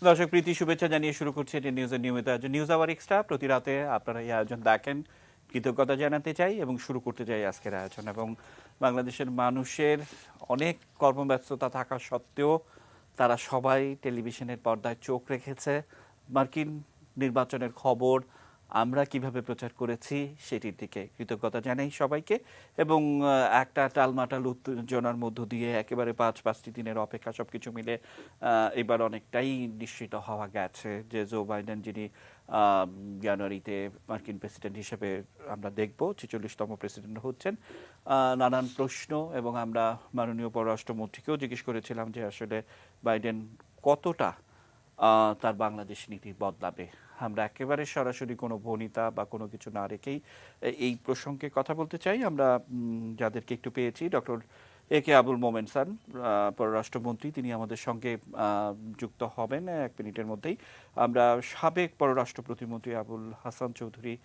দর্শক প্রীতি শুভেচ্ছা জানিয়ে শুরু করছি এটি নিউজের নিয়মিত আয়োজন নিউজ আওয়ার এক্সট্রা। প্রতি রাতে আপনারা এই আয়োজন দেখেন, কৃতজ্ঞতা জানাতে চাই এবং শুরু করতে চাই আজকের আয়োজন। এবং বাংলাদেশের মানুষের অনেক কর্মব্যস্ততা থাকা সত্ত্বেও তারা সবাই টেলিভিশনের পর্দায় চোখ রেখেছে মার্কিন নির্বাচনের খবর আমরা কিভাবে প্রচার করেছি সেটির দিকে কৃতজ্ঞতা জানাই সবাইকে। এবং একটা টালমাটাল উত্তেজনার মধ্য দিয়ে একেবারে পাঁচটি দিনের অপেক্ষা সবকিছু মিলে এবার অনেকটাই নিশ্চিত হওয়া গেছে যে জো বাইডেন, যিনি জানুয়ারিতে মার্কিন প্রেসিডেন্ট হিসেবে আমরা দেখব 46তম প্রেসিডেন্ট হচ্ছেন। নানান প্রশ্ন এবং আমরা মাননীয় পররাষ্ট্রমন্ত্রীকেও জিজ্ঞেস করেছিলাম যে আসলে বাইডেন কতটা তার বাংলাদেশ নীতি বদলাবে। আমরা একেবারে সরাসরি কোনো ভনিতা বা কোনো কিছু না রেখেই এই প্রসঙ্গে কথা বলতে চাই। আমরা যাদেরকে একটু পেয়েছি, doctor A K Abul Momen sir, পররাষ্ট্রমন্ত্রী, তিনি আমাদের সঙ্গে যুক্ত হবেন এক মিনিটের মধ্যেই। আমরা সাবেক পররাষ্ট্র প্রতিমন্ত্রী আবুল হাসান চৌধুরী,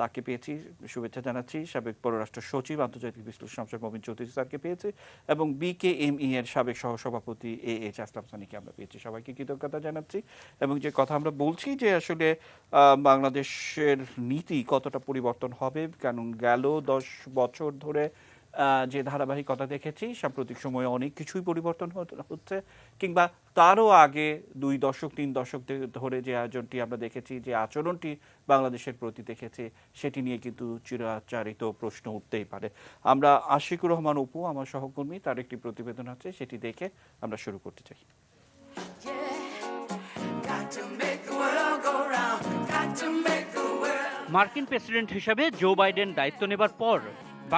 তাকে পেয়েছি, শুভেচ্ছা জানাচ্ছি। সাবেক পররাষ্ট্র সচিব আন্তর্জাতিক বিশ্লেষণ মবিন চৌধুরী স্যারকে পেয়েছি এবং বিকেএমই এর সাবেক সহসভাপতি এইচ আসলাম সানিকে আমরা পেয়েছি। সবাইকে কৃতজ্ঞতা জানাচ্ছি। এবং যে কথা আমরা বলছি যে আসলে বাংলাদেশের নীতি কতটা পরিবর্তন হবে, কারণ গেল 10 বছর ধরে যে ধারাবাহিকতা দেখেছি সাম্প্রতিক সময়ে অনেক কিছুই পরিবর্তন হচ্ছে, কিংবা তারও আগে 2 দশক 3 দশক ধরে যে আয়োজনটি আমরা দেখেছি, যে আচরণটি বাংলাদেশের প্রতি দেখেছি, সেটি নিয়ে কিন্তু চিরাচরিত প্রশ্ন উঠতেই পারে। আমরা আশিকুর রহমান অপু, আমার সহকর্মী, তার একটি প্রতিবেদন আছে, সেটি দেখে আমরা শুরু করতে চাই। মার্কিন প্রেসিডেন্ট হিসেবে জো বাইডেন দায়িত্ব নেবার পর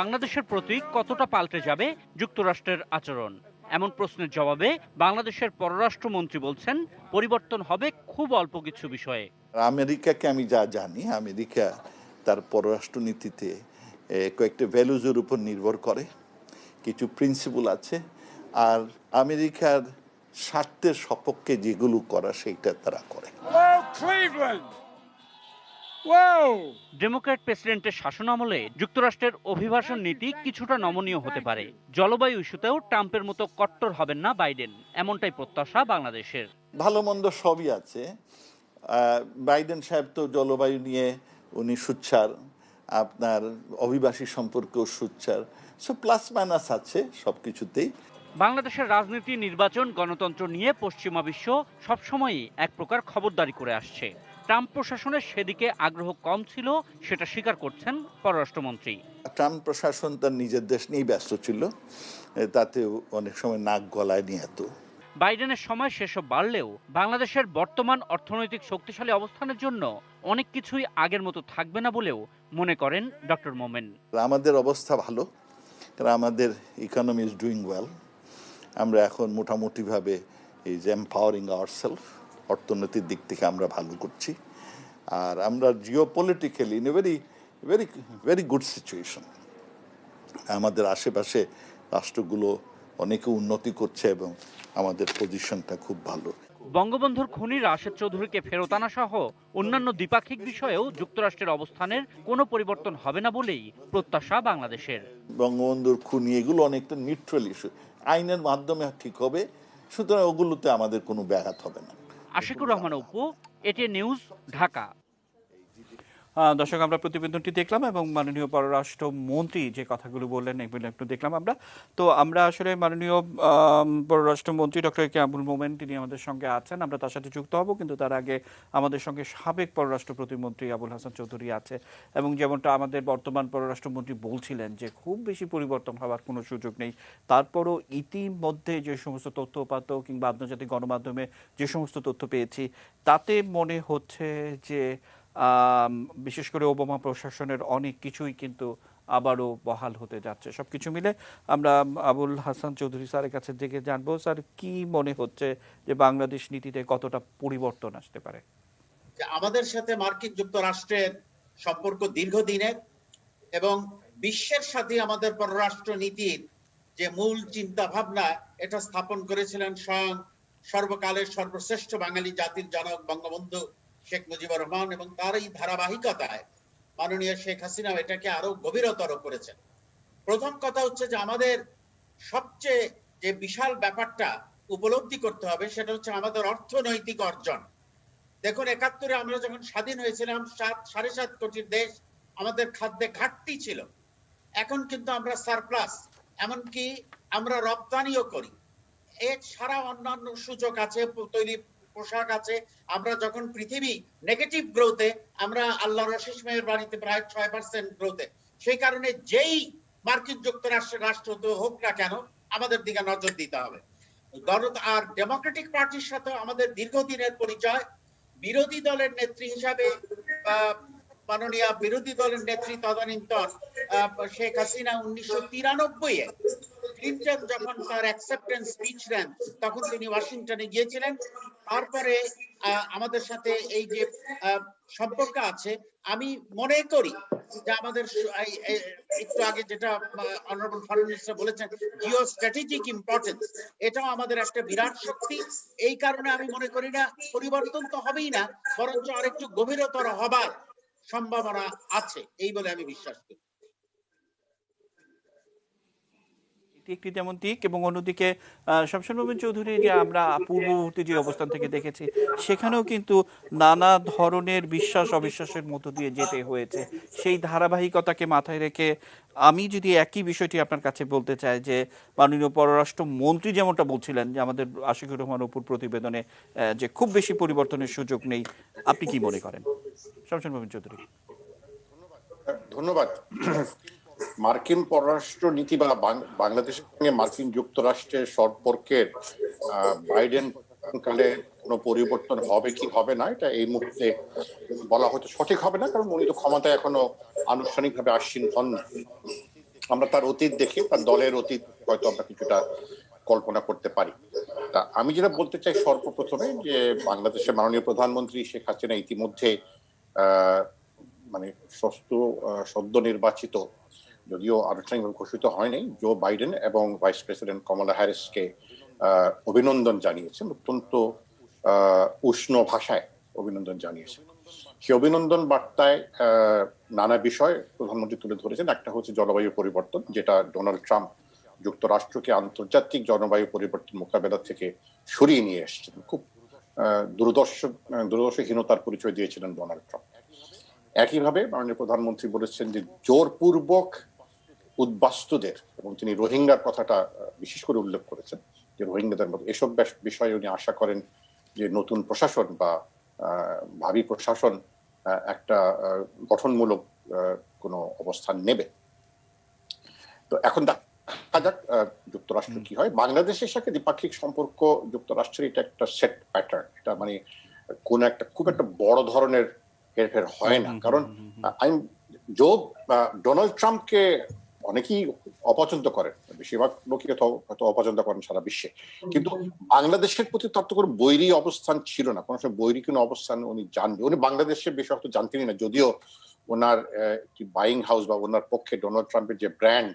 বাংলাদেশের প্রতি কতটা পাল্টে যাবে যুক্তরাষ্ট্রের আচরণ, এমন প্রশ্নের জবাবে বাংলাদেশের পররাষ্ট্রমন্ত্রী বলছেন পরিবর্তন হবে খুব অল্প কিছু বিষয়ে। আমেরিকাকে আমি যা জানি, আমেরিকা তার পররাষ্ট্রনীতিতে কয়েকটা ভ্যালুজের উপর নির্ভর করে, কিছু প্রিন্সিপাল আছে, আর আমেরিকার স্বার্থের সপক্ষে যেগুলো করা সেইটা তারা করে। ডেমোক্র্যাট প্রেসিডেন্টের শাসনামলে যুক্তরাষ্ট্রের অভিবাসন নীতি কিছুটা নমনীয় হতে পারে। জলবায়ু ইস্যুতেও ট্রাম্পের মতো কট্টর হবেন না বাইডেন, এমনটাই প্রত্যাশা বাংলাদেশের। ভালো মন্দ সবই আছে। বাইডেন সাহেব তো জলবায়ু নিয়ে উনি সুচ্চার, আপনার অভিবাসী সম্পর্কেও সুচ্চার, সো প্লাস মাইনাস আছে সবকিছুতেই। বাংলাদেশের রাজনীতি, নির্বাচন, গণতন্ত্র নিয়ে পশ্চিমা বিশ্ব সবসময়ই এক প্রকার খবরদারি করে আসছে। ট্রাম্প প্রশাসনের সেদিকে আগ্রহ কম ছিল, সেটা স্বীকার করছেন পররাষ্ট্রমন্ত্রী। ট্রাম্প প্রশাসন তার নিজের দেশ নিয়েই ব্যস্ত ছিল, তাতে অনেক সময় নাক গলায় নিয়ে যেত। বাইডেনের সময় সেসব বাড়লেও বাংলাদেশের বর্তমান অর্থনৈতিক শক্তিশালী অবস্থানের জন্য অনেক কিছুই আগের মতো থাকবে না বলেও মনে করেন ডক্টর মোমেন। আমাদের অবস্থা ভালো, কারণ আমাদের ইকোনমি ইজ ডুইং ওয়েল। আমরা এখন মোটামুটিভাবে ইজ এম্পাওয়ারিং আওয়ারসেলফ, অর্থনৈতিক দিক থেকে আমরা ভালো করছি। আর আমরা geopolitically in a very very very good situation. আমাদের আশেপাশে রাষ্ট্রগুলো অনেকে উন্নতি করছে এবং আমাদের পজিশনটা খুব ভালো। বঙ্গবন্ধুর খুনি রাশেদ চৌধুরীকে ফেরত আনা সহ অন্যান্য দ্বিপাক্ষিক বিষয়েও যুক্তরাষ্ট্রের অবস্থানের কোনো পরিবর্তন হবে না বলেই প্রত্যাশা বাংলাদেশের। বঙ্গবন্ধুর খুনি এগুলো অনেকটা নিউট্রাল ইস্যু, আইনের মাধ্যমে ঠিক হবে, সুতরাং ওগুলোতে আমাদের কোনো ব্যাঘাত হবে না। Ashikur Rahman Apu, ATN news, Dhaka. দর্শক, আমরা প্রতিবেদনটি দেখলাম এবং মাননীয় পররাষ্ট্রমন্ত্রী যে কথাগুলো বললেন এগুলো একটু দেখলাম আমরা। তো আমরা আসলে মাননীয় পররাষ্ট্রমন্ত্রী ডক্টর এ কে আবুল মোমেন, তিনি আমাদের সঙ্গে আছেন, আমরা তার সাথে যুক্ত হব। কিন্তু তার আগে আমাদের সঙ্গে সাবেক পররাষ্ট্র প্রতিমন্ত্রী আবুল হাসান চৌধুরী আছে। এবং যেমনটা আমাদের বর্তমান পররাষ্ট্রমন্ত্রী বলছিলেন যে খুব বেশি পরিবর্তন হওয়ার কোনো সুযোগ নেই, তারপরও ইতিমধ্যে যে সমস্ত তথ্যপাত কিংবা আন্তর্জাতিক গণমাধ্যমে যে সমস্ত তথ্য পেয়েছি, তাতে মনে হচ্ছে যে বিশেষ করে ওবামা প্রশাসনের অনেক কিছুই কিন্তু আবারও বহাল হতে যাচ্ছে। সবকিছু মিলে আমরা আবুল হাসান চৌধুরী স্যারের কাছে থেকে জানবো, স্যার কি মনে হচ্ছে যে বাংলাদেশ নীতিতে কতটা পরিবর্তন আসতে পারে? আমাদের সাথে মার্কিন যুক্তরাষ্ট্রের সম্পর্ক দীর্ঘদিনের এবং বিশ্বের সাথে আমাদের পররাষ্ট্র নীতির যে মূল চিন্তা ভাবনা, এটা স্থাপন করেছিলেন স্বয়ং সর্বকালের সর্বশ্রেষ্ঠ বাঙালি জাতির জনক বঙ্গবন্ধু শেখ মুজিবুর রহমান, এবং তার এই ধারাবাহিকতায় মাননীয় শেখ হাসিনা এটাকে আরো গভীরতর করেছেন। প্রথম কথা হচ্ছে যে আমাদের সবচেয়ে যে বিশাল ব্যাপারটা, উপলব্ধি করতে হবে সেটা হচ্ছে আমাদের অর্থনৈতিক অর্জন। দেখুন, 71-এ আমরা যখন স্বাধীন হয়েছিলাম 7.5 কোটির দেশ, আমাদের খাদ্যে ঘাটতি ছিল। এখন কিন্তু আমরা সারপ্লাস, এমনকি আমরা রপ্তানিও করি। এর ছাড়া অন্যান্য সুযোগ আছে, তৈরি পোশাক আছে। আমরা যখন পৃথিবী নেগেটিভ গ্রোথে, আমরা আল্লাহর অশেষ মেহেরবানিতে প্রায় 6% গ্রোথে। সেই কারণে যেই মার্কিন যুক্তরাষ্ট্রের রাষ্ট্র হোক না কেন, আমাদের দিকে নজর দিতে হবে। আর ডেমোক্রেটিক পার্টির সাথে আমাদের দীর্ঘদিনের পরিচয়। বিরোধী দলের নেত্রী হিসাবে মাননীয় বিরোধী দলের নেত্রী তদানীন্তন শেখ হাসিনা 1993-এ ক্লিনটন যখন তার অ্যাকসেপ্টেন্স স্পিচ দেন, তখন তিনি ওয়াশিংটনে গিয়েছিলেন। তারপরে আমাদের সাথে এই যে সম্পর্ক আছে, আমি মনে করি যে আমাদের একটু আগে যেটা অনারেবল ফরেন মিনিস্টার বলেছেন, জিও স্ট্র্যাটেজিক ইম্পর্টেন্স, এটাও আমাদের একটা বিরাট শক্তি। এই কারণে আমি মনে করি না পরিবর্তন তো হবেই না, বরঞ্চ আরেকটু গভীরতর হবার সম্ভাবনা আছে, এই বলে আমি বিশ্বাস করি। একটি যেমন দিক, এবং অন্যদিকে শামসুল মোমিন চৌধুরী যে আমরা পূর্ববর্তী যে অবস্থান থেকে দেখেছি, সেখানেও কিন্তু নানা ধরনের বিশ্বাস অবিশ্বাসের মধ্য দিয়ে যেতে হয়েছে। সেই ধারাবাহিকতাকে মাথায় রেখে আমি যদি একই বিষয়টি আপনার কাছে বলতে চাই যে মাননীয় পররাষ্ট্র মন্ত্রী যেমনটা বলছিলেন যে আমাদের আশিকুর রহমান অপুর প্রতিবেদনে যে খুব বেশি পরিবর্তনের সুযোগ নেই, আপনি কি মনে করেন শামসুল মোমিন চৌধুরী? ধন্যবাদ। মার্কিন পররাষ্ট্র নীতি বা বাংলাদেশের সঙ্গে মার্কিন যুক্তরাষ্ট্রের সম্পর্কের বাইডেন কালে কোনো পরিবর্তন হবে কি হবে না, এটা এই মুহূর্তে বলা হয়তো সঠিক হবে না, কারণ উনি তো ক্ষমতায় এখনো আনুষ্ঠানিকভাবে আসীন হন না। আমরা তার অতীত দেখে, তার দলের অতীত হয়তো আমরা কিছুটা কল্পনা করতে পারি। তা আমি যেটা বলতে চাই সর্বপ্রথমে, যে বাংলাদেশের মাননীয় প্রধানমন্ত্রী শেখ হাসিনা ইতিমধ্যে মানে সদ্য নির্বাচিত, যদিও আনুষ্ঠানিকভাবে ঘোষিত হয়নি, জো বাইডেন এবং ভাইস প্রেসিডেন্ট কমলা হ্যারিসকে অভিনন্দন জানিয়েছেন, অত্যন্ত উষ্ণ ভাষায় অভিনন্দন জানিয়েছেন। সেই অভিনন্দন বার্তায় নানা বিষয় প্রধানমন্ত্রী তুলে ধরেছেন। একটা হচ্ছে জলবায়ু পরিবর্তন, যেটা ডোনাল্ড ট্রাম্প যুক্তরাষ্ট্রকে আন্তর্জাতিক জলবায়ু পরিবর্তন মোকাবেলা থেকে সরিয়ে নিয়ে এসেছেন। খুব দূরদর্শহীনতার পরিচয় দিয়েছিলেন ডোনাল্ড ট্রাম্প। একইভাবে মাননীয় প্রধানমন্ত্রী বলেছেন যে জোরপূর্বক উদ্বাস্তুদের, এবং তিনি রোহিঙ্গার কথাটা বিশেষ করে উল্লেখ করেছেন, যে রোহিঙ্গাদের মতো এসব বিষয়ে উনি আশা করেন যে নতুন প্রশাসন বা ভাবী প্রশাসন একটা গঠনমূলক কোনো অবস্থান নেবে। তো এখন দেখা যাক যুক্তরাষ্ট্র কি হয়। বাংলাদেশের সাথে দ্বিপাক্ষিক সম্পর্ক যুক্তরাষ্ট্রের এটা একটা সেট প্যাটার্ন, এটা মানে কোন একটা খুব একটা বড় ধরনের হেরফের হয় না। কারণ ডোনাল্ড ট্রাম্পকে অনেকেই অপছন্দ করেন, বেশিরভাগ লোকই হয়তো অপছন্দ করেন সারা বিশ্বে, কিন্তু বাংলাদেশের প্রতি তার তো কোনো বৈরী অবস্থান ছিল না, কোনো সময় বৈরী কোনো অবস্থান উনি জানবেন। উনি বাংলাদেশের বিষয় হয়তো জানতেনই না, যদিও ওনার একটি বাইং হাউস বা ওনার পক্ষে ডোনাল্ড ট্রাম্পের যে ব্র্যান্ড,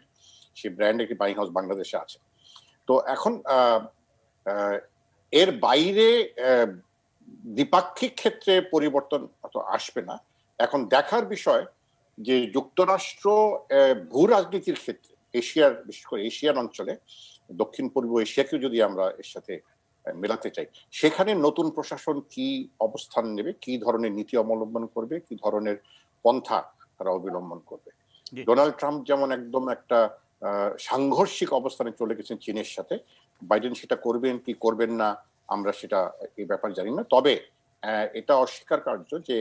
সেই ব্র্যান্ড একটি বাইং হাউস বাংলাদেশে আছে। তো এখন এর বাইরে দ্বিপাক্ষিক ক্ষেত্রে পরিবর্তন হয়তো আসবে না। এখন দেখার বিষয় যে যুক্তরাষ্ট্র ভূ রাজনীতির ক্ষেত্রে এশিয়ার, বিশেষ করে এশিয়ান অঞ্চলে, দক্ষিণ পূর্ব এশিয়াকে যদি আমরা এর সাথে মেলাতে চাই, সেখানে নতুন প্রশাসন কি অবস্থান নেবে, কি ধরনের নীতি অবলম্বন করবে, কি ধরনের পন্থা তারা অবলম্বন করবে। ডোনাল্ড ট্রাম্প যেমন একদম একটা সাংঘর্ষিক অবস্থানে চলে গেছেন চীনের সাথে, বাইডেন সেটা করবেন কি করবেন না আমরা সেটা এই ব্যাপারে জানি না। তবে এটা অস্বীকার্য যে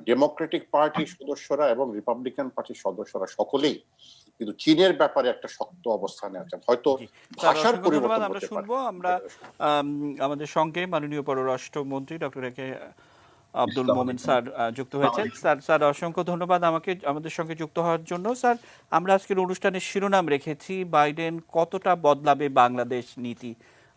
ডেমোক্রেটিক পার্টির সদস্যরা এবং রিপাবলিকান পার্টির সদস্যরা সকলেই কিন্তু চীনের ব্যাপারে একটা শক্ত অবস্থানে আছেন। হয়তো ভাষার পরিবর্তন আমরা শুনবো। আমরা আমাদের সঙ্গে মাননীয় পররাষ্ট্রমন্ত্রী doctor A K Abdul Momen sir যুক্ত হয়েছেন। স্যার অসংখ্য ধন্যবাদ আমাদের সঙ্গে যুক্ত হওয়ার জন্য। স্যার, আমরা আজকের অনুষ্ঠানের শিরোনাম রেখেছি বাইডেন কতটা বদলাবে বাংলাদেশ নীতি।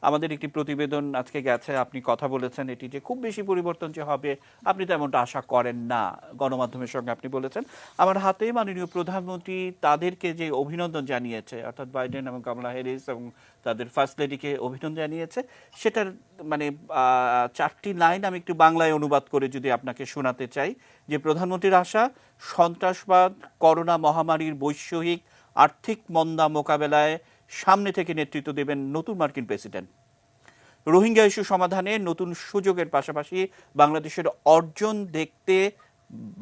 আমাদের একটি প্রতিবেদন আজকে গেছে, আপনি কথা বলেছেন এটি যে খুব বেশি পরিবর্তন যে হবে আপনি তেমনটা আশা করেন না, গণমাধ্যমের সঙ্গে আপনি বলেছেন। আমার হাতে মাননীয় প্রধানমন্ত্রী তাদেরকে যে অভিনন্দন জানিয়েছে, অর্থাৎ বাইডেন এবং কমলা হ্যারিস এবং তাদের ফার্স্ট লেডিকে অভিনন্দন জানিয়েছে, সেটার মানে 4টি লাইন আমি একটু বাংলায় অনুবাদ করে যদি আপনাকে শোনাতে চাই। যে প্রধানমন্ত্রীর আশা, সন্ত্রাসবাদ, করোনা মহামারীর বৈশ্বিক আর্থিক মন্দা মোকাবেলায় সামনে থেকে নেতৃত্ব দেবেন নতুন মার্কিন প্রেসিডেন্ট। রোহিঙ্গা ইস্যু সমাধানে নতুন সুযোগের পাশাপাশি বাংলাদেশের অর্জন দেখতে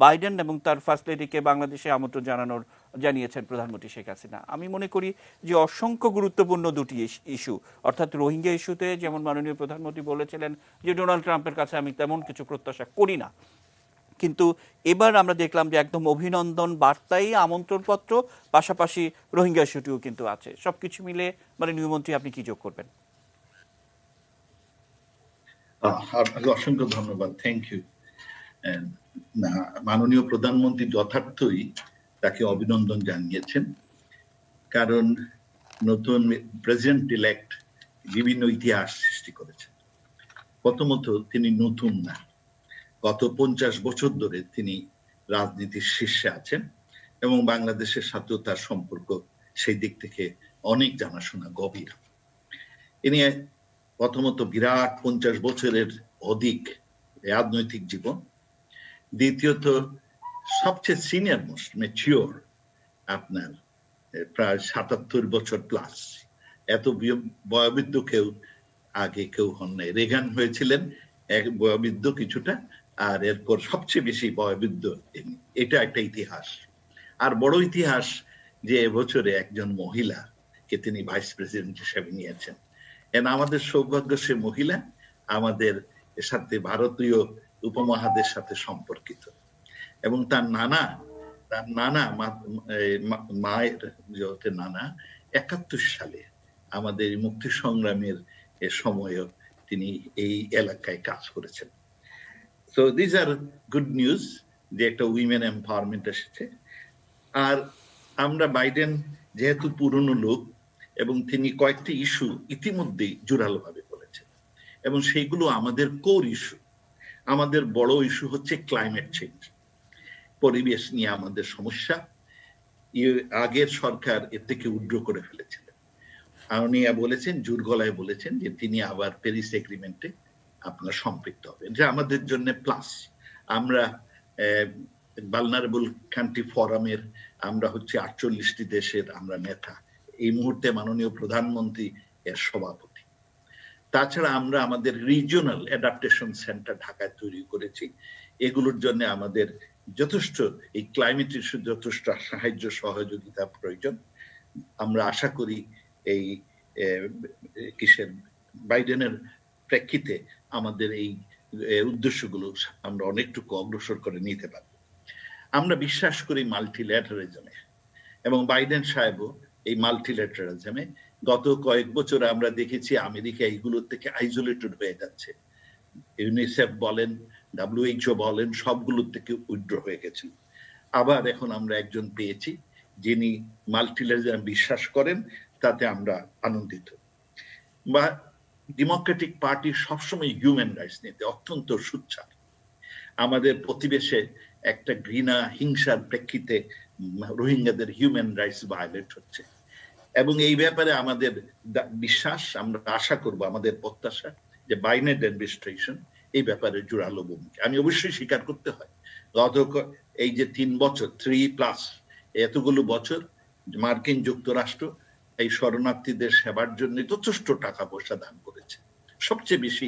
বাইডেন এবং তার ফার্স্ট লেডিকে বাংলাদেশে আমন্ত্রণ জানিয়েছেন প্রধানমন্ত্রী শেখ হাসিনা। আমি মনে করি যে অসংখ্য গুরুত্বপূর্ণ দুটি ইস্যু, অর্থাৎ রোহিঙ্গা ইস্যুতে যেমন মাননীয় প্রধানমন্ত্রী বলেছিলেন যে ডোনাল্ড ট্রাম্পের কাছে আমি তেমন কিছু প্রত্যাশা করি না, কিন্তু এবার আমরা দেখলাম যে একদম অভিনন্দন বার্তাই আমন্ত্রণপত্র, পাশাপাশি রোহিঙ্গা ইস্যুটিও কিন্তু আছে। সবকিছু মিলে মাননীয় মন্ত্রী আপনি কি যোগ করবেন? আপনাকে অসংখ্য ধন্যবাদ, থ্যাংক ইউ। মাননীয় প্রধানমন্ত্রী যথার্থই তাকে অভিনন্দন জানিয়েছেন, কারণ নতুন প্রেসিডেন্ট ইলেক্ট বিভিন্ন ইতিহাস সৃষ্টি করেছেন। প্রথমত তিনি নতুন না, গত 50 বছর ধরে তিনি রাজনীতির শীর্ষে আছেন এবং বাংলাদেশের সাথেও তার সম্পর্ক সেই দিক থেকে অনেক জানাশোনা গভীর। ইনি প্রথমত বিরাট 50 বছরের অধিক রাজনৈতিক জীবন, দ্বিতীয়ত সবচেয়ে সিনিয়র মোস্ট ম্যাচিওর, আপনার প্রায় 77 বছর প্লাস। এত বয়োবৃদ্ধ কেউ আগে কেউ হন নাই। রেগান হয়েছিলেন এক বয়োবৃদ্ধ কিছুটা, আর এরপর সবচেয়ে বেশি বয়োবৃদ্ধ তিনি। এটা একটা ইতিহাস। আর বড় ইতিহাস যে এবছরে একজন মহিলাকে তিনি ভাইস প্রেসিডেন্ট হিসেবে নিয়েছেন। আমাদের সৌভাগ্য সে মহিলা আমাদের সাথে ভারতীয় উপমহাদেশের সাথে সম্পর্কিত, এবং তার নানা মায়ের নানা 71 সালে আমাদের মুক্তি সংগ্রামের সময়ও তিনি এই এলাকায় কাজ করেছেন। So this are good news যে একটা উইমেন এম্পাওয়ারমেন্ট এসেছে। আর আমরা বাইডেন যেহেতু পুরনো লোক এবং তিনি কয়েকটি ইস্যু ইতিমধ্যেই জোরালো ভাবে বলেছেন, এবং সেইগুলো আমাদের কোর ইস্যু। আমাদের বড় ইস্যু হচ্ছে ক্লাইমেট চেঞ্জ, পরিবেশ নিয়ে আমাদের সমস্যা। আগের সরকার এর থেকে উইথড্র করে ফেলেছিলেন। আউনিয়া বলেছেন, জোর গলায় বলেছেন যে তিনি আবার প্যারিস এগ্রিমেন্টে আপনার সম্পৃক্ত হবে, যা আমাদের জন্য প্লাস। আমরা ভালনারেবল কান্ট্রি ফোরামের আমরা হচ্ছে 48টি দেশের আমরা নেতা, এই মুহূর্তে মাননীয় প্রধানমন্ত্রী এর সভাপতি। তাছাড়া আমরা আমাদের রিজিওনাল অ্যাডাপ্টেশন সেন্টার ঢাকায় তৈরি করেছি। এগুলোর জন্য আমাদের যথেষ্ট এই ক্লাইমেট ইস্যু যথেষ্ট সাহায্য সহযোগিতা প্রয়োজন। আমরা আশা করি এই বাইডেনের প্রেক্ষিতে আমাদের এই উদ্দেশ্যগুলো আমরা অনেকটুকু অগ্রসর করে নিতে পারব। আমরা বিশ্বাস করি মাল্টিল্যাটারালিজমে, এবং বাইডেন সাহেবও এই মাল্টিল্যাটারালিজমে। গত কয়েক বছর আমরা দেখেছি আমেরিকা এইগুলোর থেকে আইসোলেটেড হয়ে যাচ্ছে। ইউনিসেফ বলেন, WHO বলেন, সবগুলোর থেকে উইথড্র হয়ে গেছে। আবার এখন আমরা একজন পেয়েছি যিনি মাল্টিল্যাটারালিজম বিশ্বাস করেন, তাতে আমরা আনন্দিত। বা ডেমোক্রেটিক পার্টি সবসময় হিউম্যান রাইটস নিতে অত্যন্ত সোচ্চার। আমাদের প্রতিবেশে একটা ঘৃণা হিংসার প্রেক্ষিতে রোহিঙ্গাদের হিউম্যান রাইটস ভায়োলেট হচ্ছে, এবং এই ব্যাপারে আমাদের বিশ্বাস, আমরা আশা করব, আমাদের প্রত্যাশা যে বাইডেন অ্যাডমিনিস্ট্রেশন এই ব্যাপারে জোরালো ভূমিকা। আমি অবশ্যই স্বীকার করতে হয়, গত এই যে 3 বছর 3+ এতগুলো বছর মার্কিন যুক্তরাষ্ট্র এই শরণার্থীদের সেবার জন্য যথেষ্ট টাকা পয়সা দান করেছে। সবচেয়ে বেশি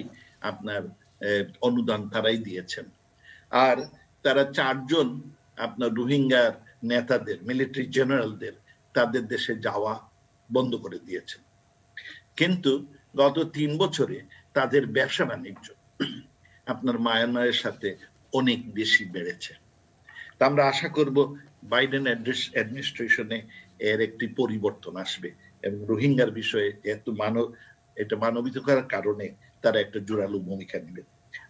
আপনার অনুদান তারাই দিয়েছেন। আর তারা 4 জন আপনার রোহিঙ্গার নেতাদের, মিলিটারি জেনারেলদের তাদের দেশে যাওয়া বন্ধ করে দিয়েছেন। কিন্তু গত 3 বছরে তাদের ব্যবসা বাণিজ্য আপনার মায়ানমারের সাথে অনেক বেশি বেড়েছে। তা আমরা আশা করব বাইডেন অ্যাডমিনিস্ট্রেশনে এর একটি পরিবর্তন আসবে, এবং রোহিঙ্গার বিষয়ে যেহেতু এটা মানবিকতার কারণে তারা একটা জোরালো ভূমিকা নেবে।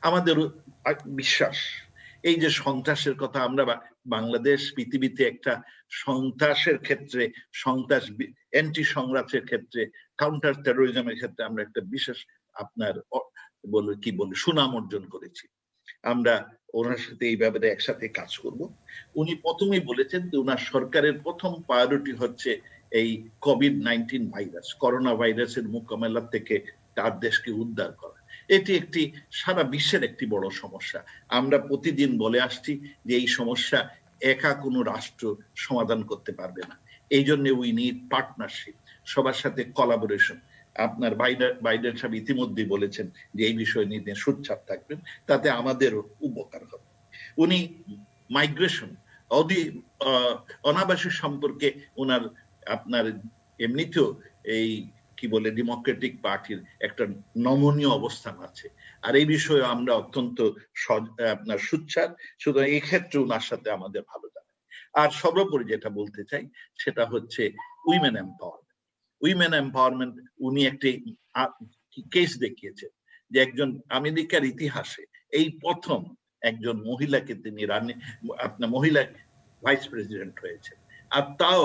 আমাদের বিশ্বাস এই যে সন্ত্রাসের কথা, আমরা বাংলাদেশ পৃথিবীতে একটা সন্ত্রাসের ক্ষেত্রে, সন্ত্রাস অ্যান্টি সংঘাতের ক্ষেত্রে, কাউন্টার টেরোরিজমের ক্ষেত্রে আমরা একটা বিশেষ আপনার সুনাম অর্জন করেছি। আমরা ওনার সাথে এই ব্যাপারে একসাথে কাজ করব। উনি প্রথমেই বলেছেন যে ওনার সরকারের প্রথম প্রায়োরিটি হচ্ছে এই কোভিড-19 ভাইরাস, করোনা ভাইরাসের মোকাবেলা থেকে তার দেশকে উদ্ধার করা। এটি একটি সারা বিশ্বের একটি বড় সমস্যা। আমরা প্রতিদিন বলে আসছি যে এই সমস্যা একা কোনো রাষ্ট্র সমাধান করতে পারবে না। এই জন্য উই নিড পার্টনারশিপ, সবার সাথে কোলাবোরেশন। আপনার বাইডেন সাহেব ইতিমধ্যেই বলেছেন যে এই বিষয় নিয়ে সোচ্চার থাকবেন, তাতে আমাদেরও উপকার হবে। উনি মাইগ্রেশন অনাবাসিক সম্পর্কে ওনার আপনার এমনিতেও এই কি বলে ডেমোক্রেটিক পার্টির একটা নমনীয় অবস্থান আছে, আর এই বিষয়ে আমরা অত্যন্ত আপনার সোচ্চার। সুতরাং এই ক্ষেত্রে ওনার সাথে আমাদের ভালো যাবে। আর সর্বোপরি যেটা বলতে চাই সেটা হচ্ছে উইমেন এম্পাওয়ারমেন্ট। উইমেন এম্পাওয়ারমেন্ট উনি একটি কেস দেখিয়েছেন যে একজন আমেরিকার ইতিহাসে এই প্রথম একজন মহিলাকে তিনি আপনার মহিলা ভাইস প্রেসিডেন্ট হয়েছে, আর তাও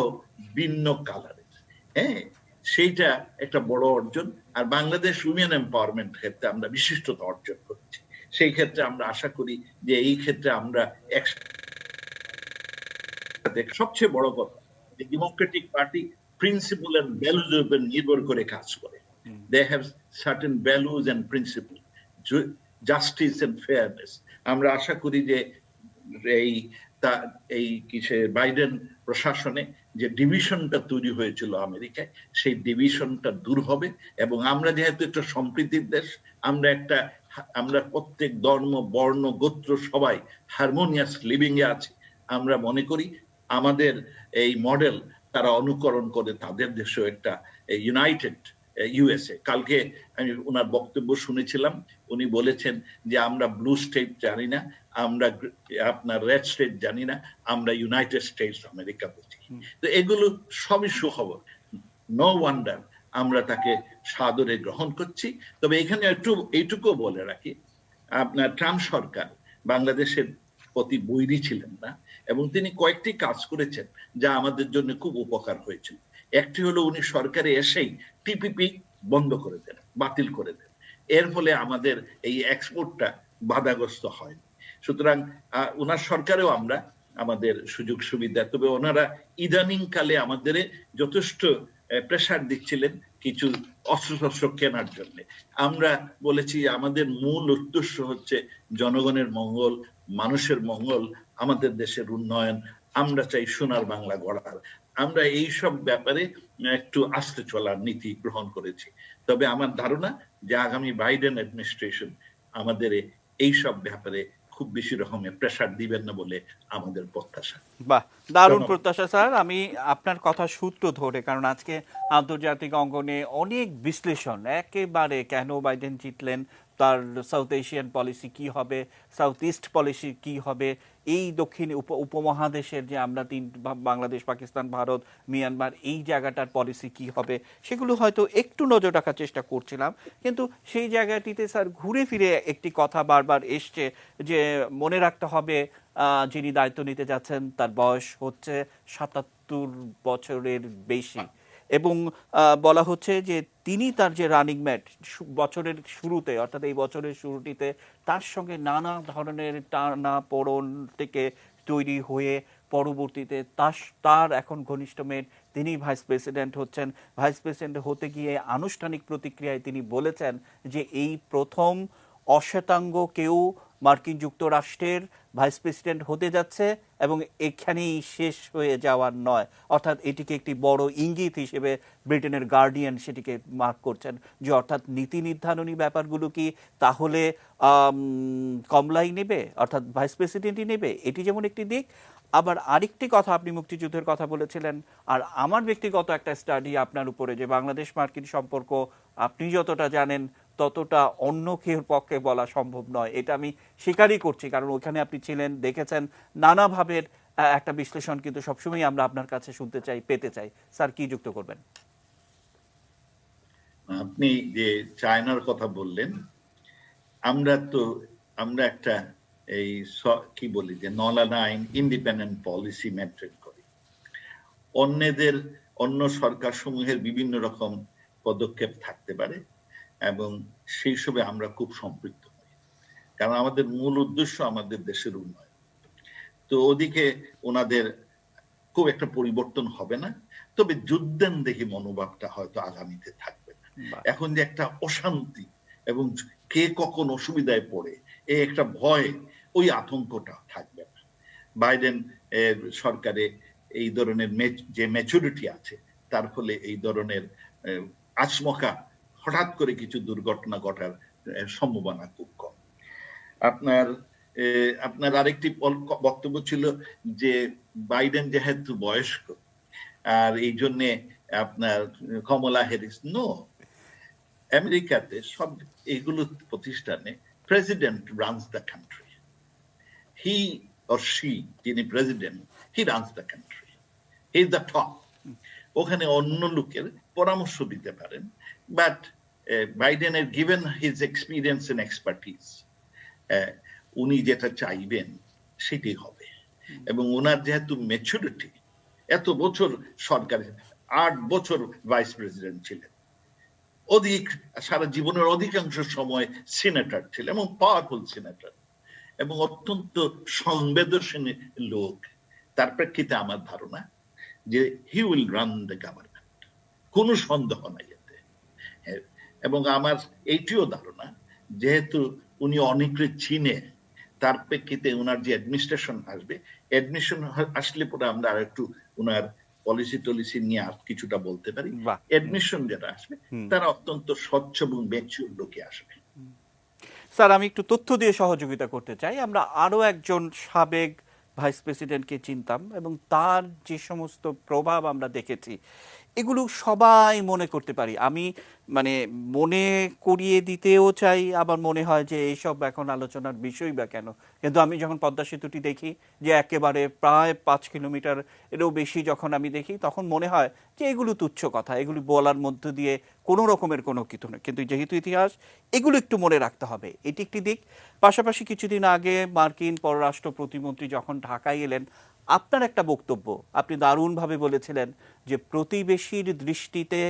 ভিন্ন কালারের। হ্যাঁ, সেইটা একটা বড় অর্জন। আর বাংলাদেশ উইমেন এম্পাওয়ারমেন্ট ক্ষেত্রে আমরা বিশিষ্টতা অর্জন করেছি। সেই ক্ষেত্রে আমরা আশা করি যে এই ক্ষেত্রে আমরা সবচেয়ে বড় কথা যে democratic party principle and values এর উপর নির্ভর করে কাজ করে। They have certain values and principle, justice and fairness. আমরা আশা করি যে এই বাইডেন প্রশাসনে যে ডিভিশনটা তৈরি হয়েছিল আমেরিকায়, সেই ডিভিশনটা দূর হবে। এবং আমরা যেহেতু একটা সম্প্রীতির দেশ, আমরা প্রত্যেক ধর্ম, বর্ণ, গোত্র সবাই হারমোনিয়াস লিভিং এ আছি। আমরা মনে করি আমাদের এই মডেল তারা অনুকরণ করে তাদের দেশেও একটা ইউনাইটেড ইউএসএ। কালকে আমি ওনার বক্তব্য শুনেছিলাম, উনি বলেছেন যে আমরা ব্লু স্টেট জানি না, আমরা আপনার রেড স্টেট জানি না, আমরা ইউনাইটেড স্টেটস আমেরিকা বলছি। তো এগুলো সবই সুখবর। নো ওয়ান্ডার আমরা তাকে সাদরে গ্রহণ করছি। তবে এখানে এইটুকু বলে রাখি, আপনার ট্রাম্প সরকার বাংলাদেশের প্রতি বৈরী ছিলেন না, এবং তিনি কয়েকটি কাজ করেছেন যা আমাদের জন্য খুব উপকার হয়েছিল। একটি হলো উনি সরকারে এসেই টিপিপি বন্ধ করে দেন, বাতিল করে দেন। এর ফলে আমাদের এই এক্সপোর্টটা বাধাগ্রস্ত হয়। সুতরাং ওনার সরকারেও আমরা আমাদের সুযোগ সুবিধা, তবে ওনারা ইদানিং কালে আমাদের যথেষ্ট প্রেসার দিচ্ছিলেন কিছু অস্ত্রশস্ত্র কেনার জন্য। আমরা বলেছি আমাদের মূল উদ্দেশ্য হচ্ছে জনগণের মঙ্গল, মানুষের মঙ্গল, আমাদের দেশের উন্নয়ন। আমরা চাই সোনার বাংলা গড়ার। আমরা এই সব ব্যাপারে একটু আস্তে চলার নীতি গ্রহণ করেছি। তবে আমার ধারণা যে আগামী বাইডেন অ্যাডমিনিস্ট্রেশন আমাদের এই সব ব্যাপারে খুব বেশি রকমের প্রেসার দিবেন না বলে আমাদের প্রত্যাশা। বাহ, দারুণ প্রত্যাশা স্যার। আমি আপনার কথা সূত্র ধরে, কারণ আজকে আন্তর্জাতিক অঙ্গনে অনেক বিশ্লেষণ, একেবারে কেন বাইডেন জিতলেন, তার সাউথ এশিয়ান পলিসি কি হবে, সাউথ ইস্ট পলিসি কি হবে, এই দক্ষিণ উপমহাদেশের যে আমরা বাংলাদেশ, পাকিস্তান, ভারত, মিয়ানমার, এই জায়গাটার পলিসি কি হবে, সেগুলো হয়তো একটু নজর রাখার চেষ্টা করছিলাম। কিন্তু সেই জায়গাটিতে স্যার ঘুরে ফিরে একটি কথা বারবার এসছে যে মনে রাখতে হবে যিনি দায়িত্ব নিতে যাচ্ছেন তার বয়স হচ্ছে ৭৭ বছরের বেশি, এবং বলা হচ্ছে যে তিনি তার যে রানিং ম্যাট বছরের শুরুতে, অর্থাৎ এই বছরের শুরুটিতে তার সঙ্গে নানা ধরনের টানাপোড়েন থেকে তৈরি হয়ে পরবর্তীতে তার এখন ঘনিষ্ঠ মেট, তিনি ভাইস প্রেসিডেন্ট হচ্ছেন। ভাইস প্রেসিডেন্ট হতে গিয়ে আনুষ্ঠানিক প্রতিক্রিয়ায় তিনি বলেছেন যে এই প্রথম অশ্বেতাঙ্গ কেউ মার্কিন যুক্তরাষ্ট্রের ভাইস প্রেসিডেন্ট হতে যাচ্ছে, এবং এখানেই শেষ হয়ে যাওয়ার নয়। অর্থাৎ এটিকে একটি বড় ইঙ্গিত হিসেবে ব্রিটেনের গার্ডিয়ান সেটিকে মার্ক করছেন, যে অর্থাৎ নীতি নির্ধারণী ব্যাপারগুলো কি তাহলে কমলাই নেবে, অর্থাৎ ভাইস প্রেসিডেন্টই নেবে, এটি যেমন একটি দিক। আবার আরেকটি কথা, আপনি মুক্তিযুদ্ধের কথা বলেছিলেন, আর আমার ব্যক্তিগত একটা স্টাডি আপনার উপরে, যে বাংলাদেশ মার্কিন সম্পর্ক আপনি যতটা জানেন ততটা অন্য কেউর পক্ষে বলা সম্ভব নয়, এটা আমি স্বীকারই করছি, কারণ ওখানে আপনি ছিলেন, দেখেছেন নানাভাবে একটা বিশ্লেষণ কিন্তু সবসময় আমরা আপনার কাছে শুনতে চাই, পেতে চাই। স্যার কি যুক্ত করবেন? আপনি যে চায়নার কথা বললেন, আমরা একটা এই কি বলি যে নন-অ্যালাইন ইন্ডিপেন্ডেন্ট পলিসি মেনটেন করি। অন্য সরকার সমূহের বিভিন্ন রকম পদক্ষেপ থাকতে পারে, এবং সেই সবে আমরা খুব সম্পৃক্ত হই, কারণ আমাদের মূল উদ্দেশ্য আমাদের দেশের উন্নয়ন। তো ওদিকে ওনাদের খুব একটা পরিবর্তন হবে না, তবে যুদ্ধের দেখি মনোভাবটা হয়তো আগামীতে থাকবে না। এখন যে একটা অশান্তি এবং কে কখন অসুবিধায় পড়ে এই একটা ভয়, ওই আতঙ্কটা থাকবে না। বাইডেন সরকারে এই ধরনের যে ম্যাচুরিটি আছে, তার ফলে এই ধরনের আচমকা হঠাৎ করে কিছু দুর্ঘটনা ঘটার সম্ভাবনা খুব কম। আপনার আরেকটি বক্তব্য ছিল যে বাইডেন যেহেতু বয়স্ক আর এই জন্য আপনার কমলা হ্যারিস, নো, আমেরিকাতে সব এইগুলো প্রতিষ্ঠানে president runs the country, he or she, যিনি president, he runs the country, he is the top. ওখানে অন্য লোকের পরামর্শ দিতে পারেন, বাট বাইডেনের given his experience and expertise, উনি যেটা চাইবেন সেটাই হবে। এবং ওনার যেহেতু ম্যাচুরিটি, এত বছর সরকারে 8 বছর ভাইস প্রেসিডেন্ট ছিলেন, সারা জীবনের অধিকাংশ সময় সিনেটর ছিলেন এবং পাওয়ারফুল সিনেটর এবং অত্যন্ত সংবেদনশীল লোক, তার প্রেক্ষিতে আমার ধারণা যে he will run the government, কোনো সন্দেহ নাই এতে। এবং আমার এইটিও ধারণা, যেহেতু উনি অনেকে চিনে, তার প্রেক্ষিতে ওনার যে অ্যাডমিনিস্ট্রেশন আসবে, অ্যাডমিশন আসলে পরে আমরা আর একটু ওনার পলিসি টলিসি নিয়ে আর কিছুটা বলতে পারি। অ্যাডমিশন যেটা আসবে তারা অত্যন্ত স্বচ্ছ এবং ম্যাচিউর লোকে আসবে। স্যার, আমি একটু তথ্য দিয়ে সহযোগিতা করতে চাই। আমরা আরো একজন সাবেক ভাইস প্রেসিডেন্টকে চিনতাম এবং তার যে সমস্ত প্রভাব আমরা দেখেছি, এগুলো সবাই মনে করতে পারি। আমি মানে মনে করিয়ে দিতেও চাই, আবার মনে হয় যে এইসব এখন আলোচনার বিষয় বা কেন। কিন্তু আমি যখন পদ্মা সেতুটি দেখি যে একেবারে প্রায় 5 কিলোমিটার এরও বেশি যখন আমি দেখি, তখন মনে হয় যে এগুলো তুচ্ছ কথা, এগুলি বলার মধ্য দিয়ে কোনো রকমের কোনো কিছু নয়। কিন্তু যেহেতু ইতিহাস, এগুলো একটু মনে রাখতে হবে, এটি একটি দিক। পাশাপাশি কিছুদিন আগে মার্কিন পররাষ্ট্র প্রতিমন্ত্রী যখন ঢাকায় এলেন, আপনার একটা বক্তব্য আপনি দারুণভাবে বলেছিলেন যে প্রতিবেশীর দৃষ্টিতে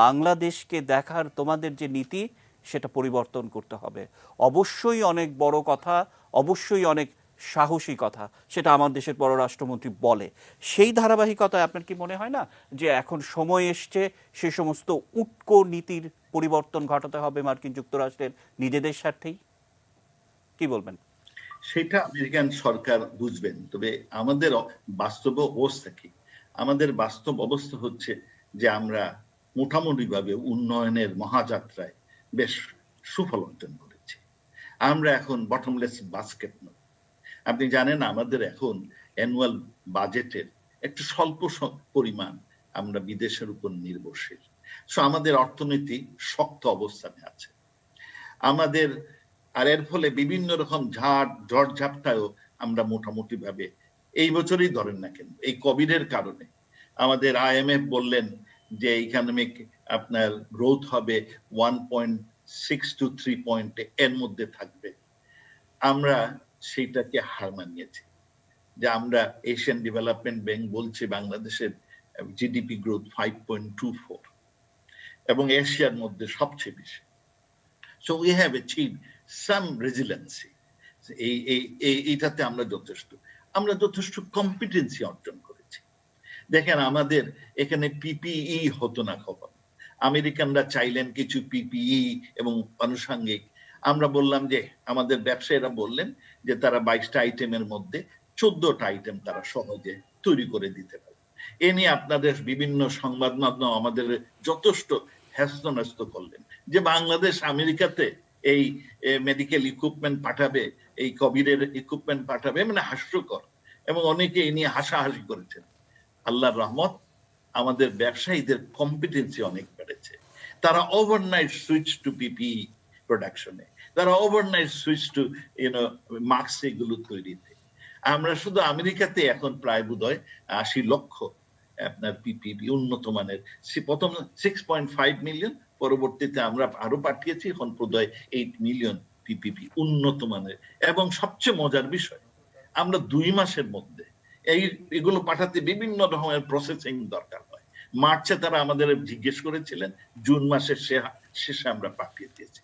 বাংলাদেশকে দেখার তোমাদের যে নীতি, সেটা পরিবর্তন করতে হবে। অবশ্যই অনেক বড় কথা, অবশ্যই অনেক সাহসী কথা, সেটা আমার দেশের পররাষ্ট্রমন্ত্রী বলে। সেই ধারাবাহিকতায় আপনার কি মনে হয় না যে এখন সময় এসছে সে সমস্ত উটকো নীতির পরিবর্তন ঘটাতে হবে মার্কিন যুক্তরাষ্ট্রের নিজেদের স্বার্থেই? কি বলবেন? সেটা আমেরিকান সরকার বুঝবেন, তবে আমাদের বাস্তব অবস্থা কি? আমাদের বাস্তব অবস্থা হচ্ছে যে আমরা মোটামুটিভাবে উন্নয়নের মহাযাত্রায় বেশ সুফল অর্জন করেছি। আমরা এখন বটমলেস বাস্কেট নই। আপনি জানেন আমাদের এখন অ্যানুয়াল বাজেটের একটু স্বল্প পরিমাণ আমরা বিদেশের উপর নির্ভরশীল। সো আমাদের অর্থনীতি শক্ত অবস্থানে আছে। আমাদের আর এর ফলে বিভিন্ন রকম ঝড় ঝাপটায়ও আমরা মোটামুটি ভাবে এই বছরই ধরেন না কেন, এই কোভিডের কারণে আমাদের IMF বললেন যে ইকোনমিক আপনার গ্রোথ হবে 1.6 to 3 পয়েন্ট এর মধ্যে থাকবে। আমরা সেইটাকে হার মানিয়েছি, যে আমরা এশিয়ান ডেভেলপমেন্ট ব্যাংক বলছে বাংলাদেশের জিডিপি গ্রোথ 5.24 এবং এশিয়ার মধ্যে সবচেয়ে বেশি। So we have achieved some resiliency. এইটাতে আমরা যথেষ্ট কম্পিটেন্সি অর্জন করেছি। দেখেন আমাদের এখানে PPE হতো না খবর, আমেরিকানরা চাইলেন কিছু PPE এবং আনুষঙ্গিক। আমরা বললাম যে আমাদের ব্যবসায়ীরা বললেন যে তারা 22টা আইটেমের মধ্যে 14টা আইটেম তারা সহজে তৈরি করে দিতে পারে। এ নিয়ে আপনাদের বিভিন্ন সংবাদ মাধ্যম আমাদের যথেষ্ট হ্যাস্ত করলেন যে বাংলাদেশ আমেরিকাতে এই মেডিকেল ইকুইপমেন্ট পাঠাবে, এই কোভিডের ইকুইপমেন্ট পাঠাবে, মানে হাস্যকর। এবং অনেকে এই নিয়ে হাসাহাসি করেছেন। আল্লাহর রহমত, আমাদের ব্যবসায়ীদের কম্পিটেন্সি অনেক বেড়েছে। তারা ওভারনাইট সুইচ টু PPE প্রোডাকশনে, তারা ওভারনাইট সুইচ টু মাস্ক এগুলো তৈরিতে। আমরা শুধু আমেরিকাতে এখন প্রায় বোধহয় 80 লক্ষ আপনার PPE উন্নত মানের, প্রথম 6.5 মিলিয়ন, পরবর্তীতে আমরা আরো পাঠিয়েছি, এখন বোধহয় 8 মিলিয়ন PPE উন্নত মানের। এবং সবচেয়ে মজার বিষয়, আমরা 2 মাসের মধ্যে এগুলো পাঠাতে বিভিন্ন রকমের প্রসেসিং দরকার হয়। মার্চে তারা আমাদের জিজ্ঞেস করেছিলেন, জুন মাসের শেষে আমরা পাঠিয়ে দিয়েছি।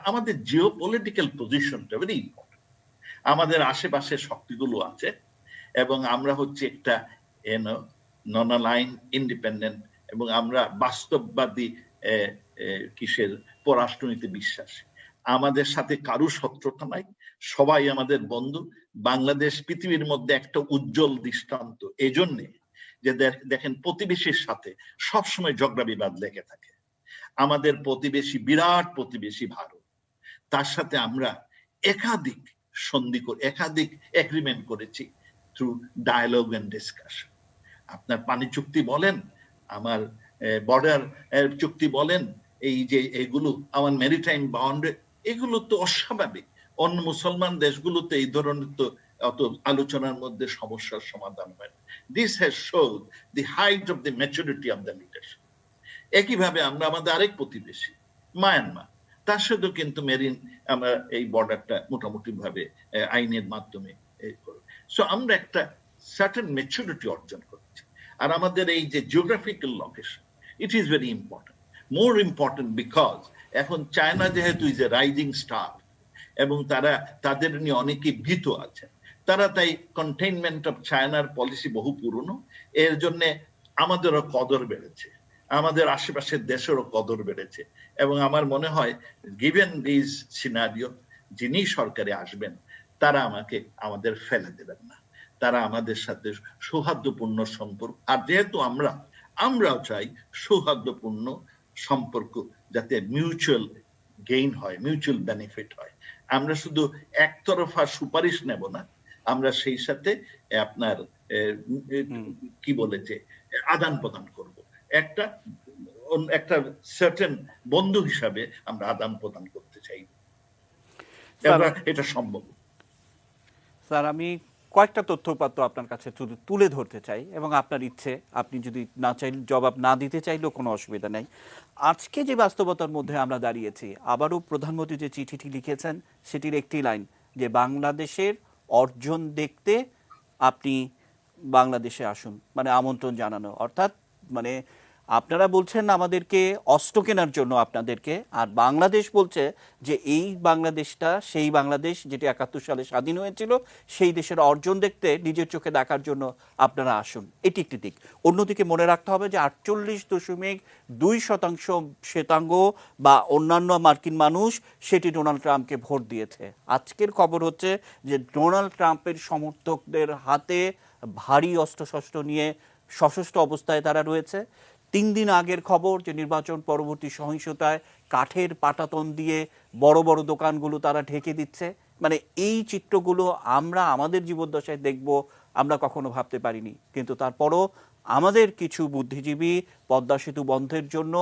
আমাদের জিও পলিটিক্যাল পজিশনটা ভেরি ইম্পর্টেন্ট। আমাদের আশেপাশে শক্তিগুলো আছে এবং আমরা হচ্ছে একটা নন অ্যালাইন ইন্ডিপেন্ডেন্ট, এবং আমরা বাস্তববাদী কিসের পররাষ্ট্রনীতি বিশ্বাসী। আমাদের সাথে কারো শত্রুতা নাই, সবাই আমাদের বন্ধু। বাংলাদেশ পৃথিবীর মধ্যে একটা উজ্জ্বল দৃষ্টান্ত এজন্যে যে দেখেন প্রতিবেশীর সাথে সবসময় ঝগড়া বিবাদ লেগে থাকে। আমাদের প্রতিবেশী, বিরাট প্রতিবেশী ভারত, তার সাথে আমরা একাধিক একাধিক এগ্রিমেন্ট করেছি থ্রু ডায়ালগ এন্ড ডিসকাশন। আপনার পানি চুক্তি বলেন, আমার বর্ডার চুক্তি বলেন, এই যে এগুলো আমার মেরিটাইম বাউন্ডারি, এগুলো তো অস্বাভাবিক। অন্য মুসলমান দেশগুলোতে এই ধরনের তো অত আলোচনার মধ্যে সমস্যার সমাধান হয় না। This has showed the height of the maturity of the leadership. একইভাবে আমরা আমাদের আরেক প্রতিবেশী মায়ানমার, তার সাথেও কিন্তু মেরিন আমরা এই বর্ডারটা মোটামুটি ভাবে আইনের মাধ্যমে সো আমরা একটা সার্টেন ম্যাচুরিটি অর্জন করছি। আর আমাদের এই যে geographical location, it is very important, more important because এখন চায়না যেহেতু ইজ এ রাইজিং স্টার এবং তাদের নিয়ে অনেকে ভীত আছেন, তারা তাই কন্টেইনমেন্ট অফ চায়নার পলিসি বহু পুরনো, এর জন্য আমাদেরও কদর বেড়েছে, আমাদের আশেপাশের দেশেরও কদর বেড়েছে। এবং আমার মনে হয় গিভেন দিস সিনারিও, যিনি সরকারে আসবেন তারা আমাদের ফেলে দেবেন না, তারা আমাদের সাথে সৌহার্দ্যপূর্ণ সম্পর্ক, আর যেহেতু আমরাও চাই সৌহার্দ্যপূর্ণ সম্পর্ক, যাতে মিউচুয়াল গেইন হয়, মিউচুয়াল বেনিফিট হয়। আমরা শুধু একতরফা সুপারিশ নেব না, আমরা সেই সাথে আপনার কি বলেছে আদান প্রদান করব, একটা সার্টেন বন্ধু হিসাবে আমরা আদান প্রদান করতে চাই, এটা সম্ভব। স্যার, আমি কয়েকটা তথ্যপাত্র আপনার কাছে তুলে ধরতে চাই এবং আপনার ইচ্ছে, আপনি যদি না চাইলে জবাব না দিতে চাইলেও কোনো অসুবিধা নেই। আজকে যে বাস্তবতার মধ্যে আমরা দাঁড়িয়েছি, আবারও প্রধানমন্ত্রী যে চিঠিটি লিখেছেন সেটির একটি লাইন যে বাংলাদেশের অর্জন দেখতে আপনি বাংলাদেশে আসুন, মানে আমন্ত্রণ জানানো। অর্থাৎ মানে আপনারা বলছেন আমাদেরকে অস্ত্র কেনার জন্য আপনাদেরকে, আর বাংলাদেশ বলছে যে এই বাংলাদেশটা সেই বাংলাদেশ যেটি ৭১ সালে স্বাধীন হয়েছিল, সেই দেশের অর্জন দেখতে নিজের চোখে দেখার জন্য আপনারা আসুন। এটি একটি দিক। অন্যদিকে মনে রাখতে হবে যে ৪৮.২% শ্বেতাঙ্গ বা অন্যান্য মার্কিন মানুষ সেটি ডোনাল্ড ট্রাম্পকে ভোট দিয়েছে। আজকের খবর হচ্ছে যে ডোনাল্ড ট্রাম্পের সমর্থকদের হাতে ভারী অস্ত্রশস্ত্র নিয়ে সশস্ত্র অবস্থায় তারা রয়েছে। ৩ দিন আগের খবর যে নির্বাচন পরবর্তী সহিংসতায় কাঠের পাটাতন দিয়ে বড় বড় দোকানগুলো তারা ঢেকে দিচ্ছে। মানে এই চিত্রগুলো আমরা আমাদের জীবদ্দশায় দেখব আমরা কখনো ভাবতে পারিনি, কিন্তু তারপরও আমাদের কিছু বুদ্ধিজীবী পদ্মা সেতু বন্ধের জন্য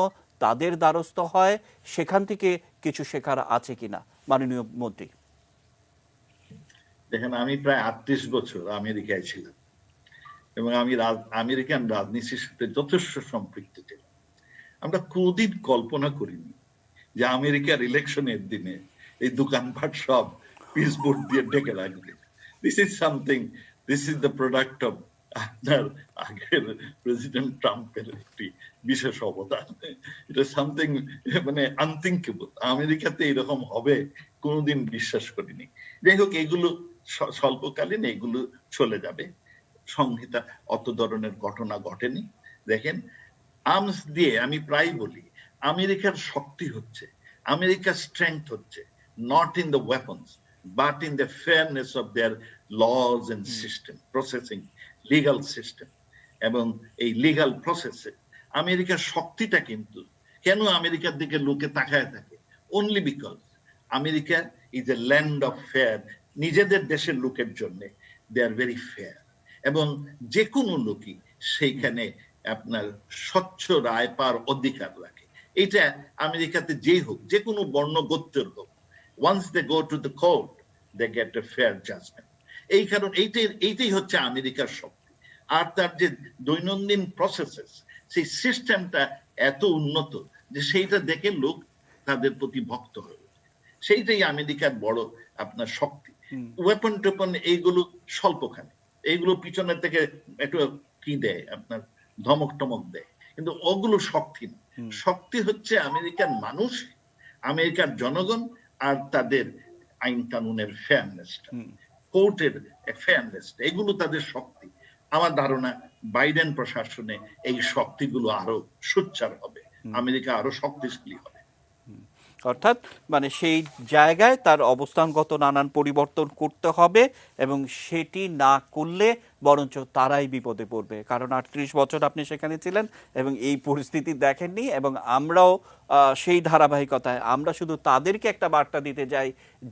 তাদের দ্বারস্থ হয়। সেখান থেকে কিছু শেখার আছে কিনা মাননীয় মন্ত্রী? দেখেন, আমি প্রায় ৩৮ বছর আমেরিকায় ছিলাম এবং আমি আমেরিকান রাজনীতির সাথে যথেষ্ট সম্পৃক্ত ছিলাম। আমরা কোনদিন কল্পনা করিনি যে আমেরিকার ইলেকশনের দিনে এই দোকানপাট সব পিচবোর্ড দিয়ে ঢেকে রাখবে। This is the product of আপনার আগের প্রেসিডেন্ট ট্রাম্পের একটি বিশেষ অবদান। এটা সামথিং মানে আনথিঙ্কেবল। আমেরিকাতে এরকম হবে কোনোদিন বিশ্বাস করিনি। যাই হোক, এগুলো স্বল্পকালীন, এগুলো চলে যাবে। সংহিতা অত ধরনের ঘটনা ঘটেনি। দেখেন, আর্মস দিয়ে আমি প্রায় বলি আমেরিকার শক্তি হচ্ছে, আমেরিকার স্ট্রেংথ হচ্ছে not in the weapons but in the fairness of their laws and system, processing legal system. এবং এই লিগাল প্রসেসে আমেরিকার শক্তিটা কিন্তু, কেন আমেরিকার দিকে লোকে তাকায় থাকে? Only because America is a land of fair. নিজেদের দেশের লোকের জন্য দে আর ভেরি ফেয়ার, এবং যে কোনো লোকই সেইখানে আপনার স্বচ্ছ রায় পাওয়ার অধিকার রাখে। এটা আমেরিকাতে যেই হোক, যে কোনো বর্ণ গোত্রের হোক, once they go to the court they get a fair judgement. এই কারণ এইটাই হচ্ছে আমেরিকার শক্তি। আর তার যে দৈনন্দিন প্রসেসেস, সেই সিস্টেমটা এত উন্নত যে সেইটা দেখে লোক তাদের প্রতি ভক্ত হয়ে ওঠে। সেইটাই আমেরিকার বড় আপনার শক্তি। ওয়েপন টেপন এইগুলো স্বল্পখানি, এইগুলো পিছনের থেকে একটু কি দেয়, আপনার ধমক টমক দেয়, কিন্তু ওগুলো শক্তি না। শক্তি হচ্ছে আমেরিকার মানুষ, আমেরিকার জনগণ, আর তাদের আইন কানুনের ফেয়ারনেসটা, কোর্টের ফেয়ারনেসটা, এগুলো তাদের শক্তি। আমার ধারণা বাইডেন প্রশাসনে এই শক্তিগুলো আরো সোচ্চার হবে, আমেরিকা আরো শক্তিশালী হবে। অর্থাৎ মানে সেই জায়গায় তার অবস্থানগত নানান পরিবর্তন করতে হবে এবং সেটি না করলে বরঞ্চ তারাই বিপদে পড়বে, কারণ ৩৮ বছর আপনি সেখানে ছিলেন এবং এই পরিস্থিতি দেখেননি। এবং আমরাও সেই ধারাবাহিকতায় আমরা শুধু তাদেরকে একটা বার্তা দিতে যাই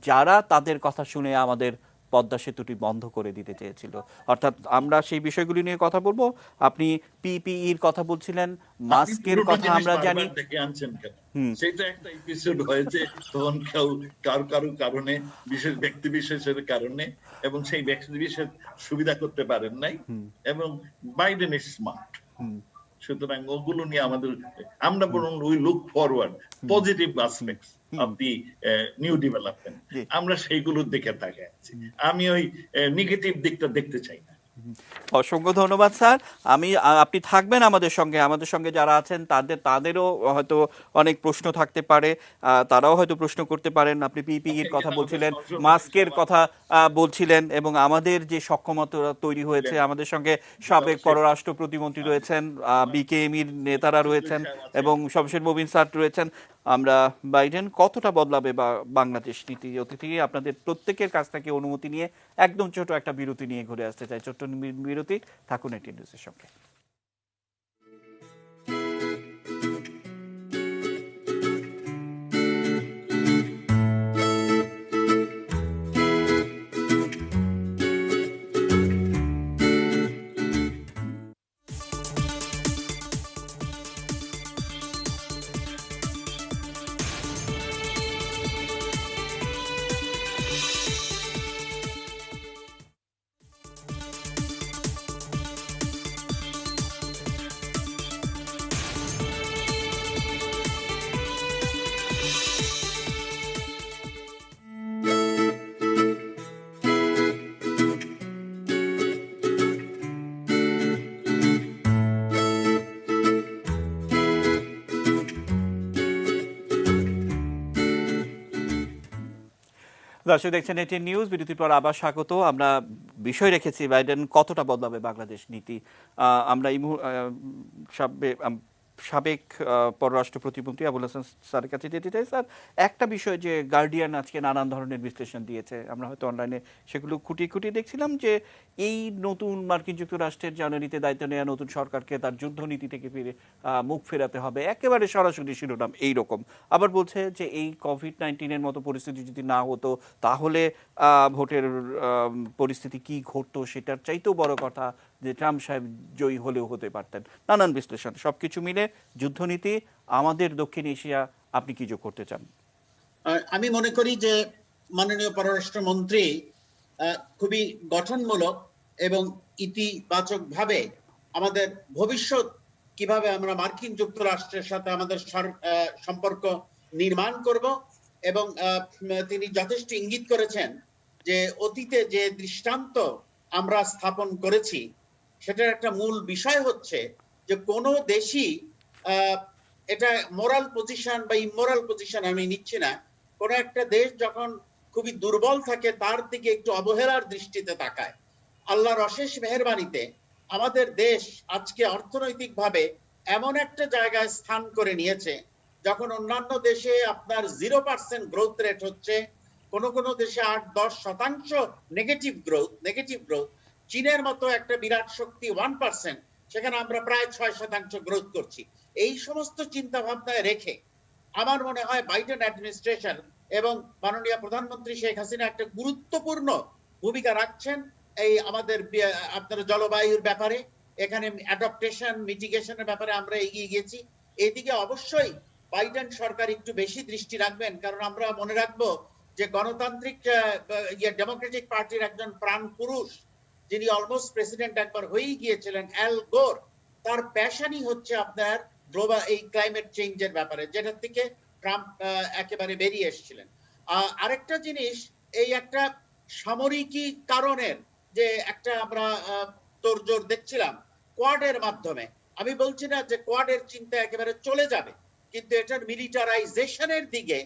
যারা তাদের কথা শুনে আমাদের পদ্মা সেতুটি বন্ধ করে দিতে চেয়েছিল। অর্থাৎ আমরা সেই বিষয়গুলি নিয়ে কথা বলবো। আপনি পিপিইর কথা বলছিলেন, মাস্কের কথা আমরা জানি। ডেকে আনছেন কেন? সেটা একটা এপিসোড হয়েছে, তখন কেউ কারো কারণে, বিশেষ ব্যক্তি বিশেষের কারণে, এবং সেই ব্যক্তি বিশেষ সুবিধা করতে পারেন নাই, এবং বাইডেন ইজ স্মার্ট। সুতরাং ওগুলো নিয়ে আমরা বরং we look forward positive aspects of the new development, আমরা সেইগুলোর দিকে তাকিয়ে আছি। আমি ওই নেগেটিভ দিকটা দেখতে চাই না। অসংখ্য ধন্যবাদ স্যার। আপনি থাকবেন আমাদের সঙ্গে যারা আছেন তাদেরও হয়তো অনেক প্রশ্ন থাকতে পারে, তারাও হয়তো প্রশ্ন করতে পারেন। আপনি পিপিইর কথা বলছিলেন, মাস্কের কথা বলছিলেন, এবং আমাদের যে সক্ষমতা তৈরি হয়েছে, আমাদের সঙ্গে সাবেক পররাষ্ট্র প্রতিমন্ত্রী রয়েছেন, বিকেএমইর নেতারা রয়েছেন এবং শমশের মোবিন স্যার রয়েছেন। আমরা বাইডেন কতটা বদলাবে বা বাংলাদেশ নীতি অতিথি আপনাদের প্রত্যেকের কাছ থেকে অনুমতি নিয়ে একদম ছোট একটা বিরতি নিয়ে ঘুরে আসতে চাই। ছোট্ট বিরতি, থাকুন এটিএন নিউজের সঙ্গে। দর্শক দেখছেন এটিএন নিউজ, বিরতির পর আবার স্বাগত। আমরা বিষয় রেখেছি বাইডেন কতটা বদলাবে বাংলাদেশ নীতি। আমরা এই সাবেক পররাষ্ট্র প্রতিমন্ত্রী আবুল হাসান স্যারের কাছে যেতে চাই। স্যার, একটা বিষয় যে গার্ডিয়ান আজকে নানান ধরনের বিশ্লেষণ দিয়েছে, আমরা হয়তো অনলাইনে সেগুলো খুঁটিয়ে দেখছিলাম, যে এই নতুন মার্কিন যুক্তরাষ্ট্রের জানুয়ারিতে দায়িত্ব নেওয়া নতুন সরকারকে তার যুদ্ধনীতি থেকে মুখ ফেরাতে হবে, একেবারে সরাসরি শিরোনাম এইরকম। আবার বলছে যে এই কোভিড-19-এর মতো পরিস্থিতি যদি না হতো তাহলে ভোটের পরিস্থিতি কি ঘটতো সেটার চাইতেও বড় কথা যে ট্রাম্প সাহেব জয়ী হলেও হতে পারতেন। নানান বিশ্লেষণ, সবকিছু মিলে যুদ্ধনীতি আমাদের দক্ষিণ এশিয়া, আপনি কি যোগ করতে চান? আমি মনে করি যে মাননীয় পররাষ্ট্রমন্ত্রী খুবই গঠনমূলক এবং ইতিবাচক ভাবে আমাদের ভবিষ্যৎ কিভাবে আমরা মার্কিন যুক্তরাষ্ট্রের সাথে আমাদের সম্পর্ক নির্মাণ করব, এবং তিনি যথেষ্ট ইঙ্গিত করেছেন যে অতীতে যে দৃষ্টান্ত আমরা স্থাপন করেছি সেটার একটা মূল বিষয় হচ্ছে যে কোনো দেশই এটা মোরাল পজিশন বা ইমোরাল পজিশন আমি নিচ্ছি না, কোন একটা দেশ যখন খুবই দুর্বল থাকে তার দিকে একটু অবহেলার দৃষ্টিতে তাকায়। আল্লাহর অশেষ মেহেরবানিতে আমাদের দেশ আজকে অর্থনৈতিকভাবে এমন একটা জায়গায় স্থান করে নিয়েছে, যখন অন্যান্য দেশে আপনার 0% গ্রোথ রেট হচ্ছে, কোন দেশে 8-10% নেগেটিভ গ্রোথ, চীনের মতো একটা বিরাট শক্তি 1%, সেখানে আমরা প্রায় 6% গ্রোথ করছি। এই সমস্ত চিন্তা ভাবনায় রেখে আমার মনে হয় বাইডেন অ্যাডমিনিস্ট্রেশন এবং মাননীয় প্রধানমন্ত্রী শেখ হাসিনা একটা গুরুত্বপূর্ণ ভূমিকা রাখছেন এই আমাদের আপনার জলবায়ুর ব্যাপারে। এখানে অ্যাডাপ্টেশন মিটিগেশনের ব্যাপারে আমরা এগিয়ে গেছি, এদিকে অবশ্যই বাইডেন সরকার একটু বেশি দৃষ্টি রাখবেন, কারণ আমরা মনে রাখবো যে গণতান্ত্রিক ডেমোক্রেটিক পার্টির একজন প্রাণ পুরুষ যিনি অলমোস্ট প্রেসিডেন্ট একবার হয়েই গিয়েছিলেন, অ্যাল গোর, তার প্যাশনই হচ্ছে আপনার গ্লোবাল এই ক্লাইমেট চেঞ্জের ব্যাপারে, যেটার থেকে ট্রাম্প একেবারে বেরিয়ে এসেছিলেন। আরেকটা জিনিস, এই একটা সামরিকী কারণের যে একটা আমরা তোড়জোড় দেখছিলাম কোয়াডের মাধ্যমে, আমি বলছি না যে কোয়াডের চিন্তা একেবারে চলে যাবে, কিন্তু এটার মিলিটারাইজেশনের দিকে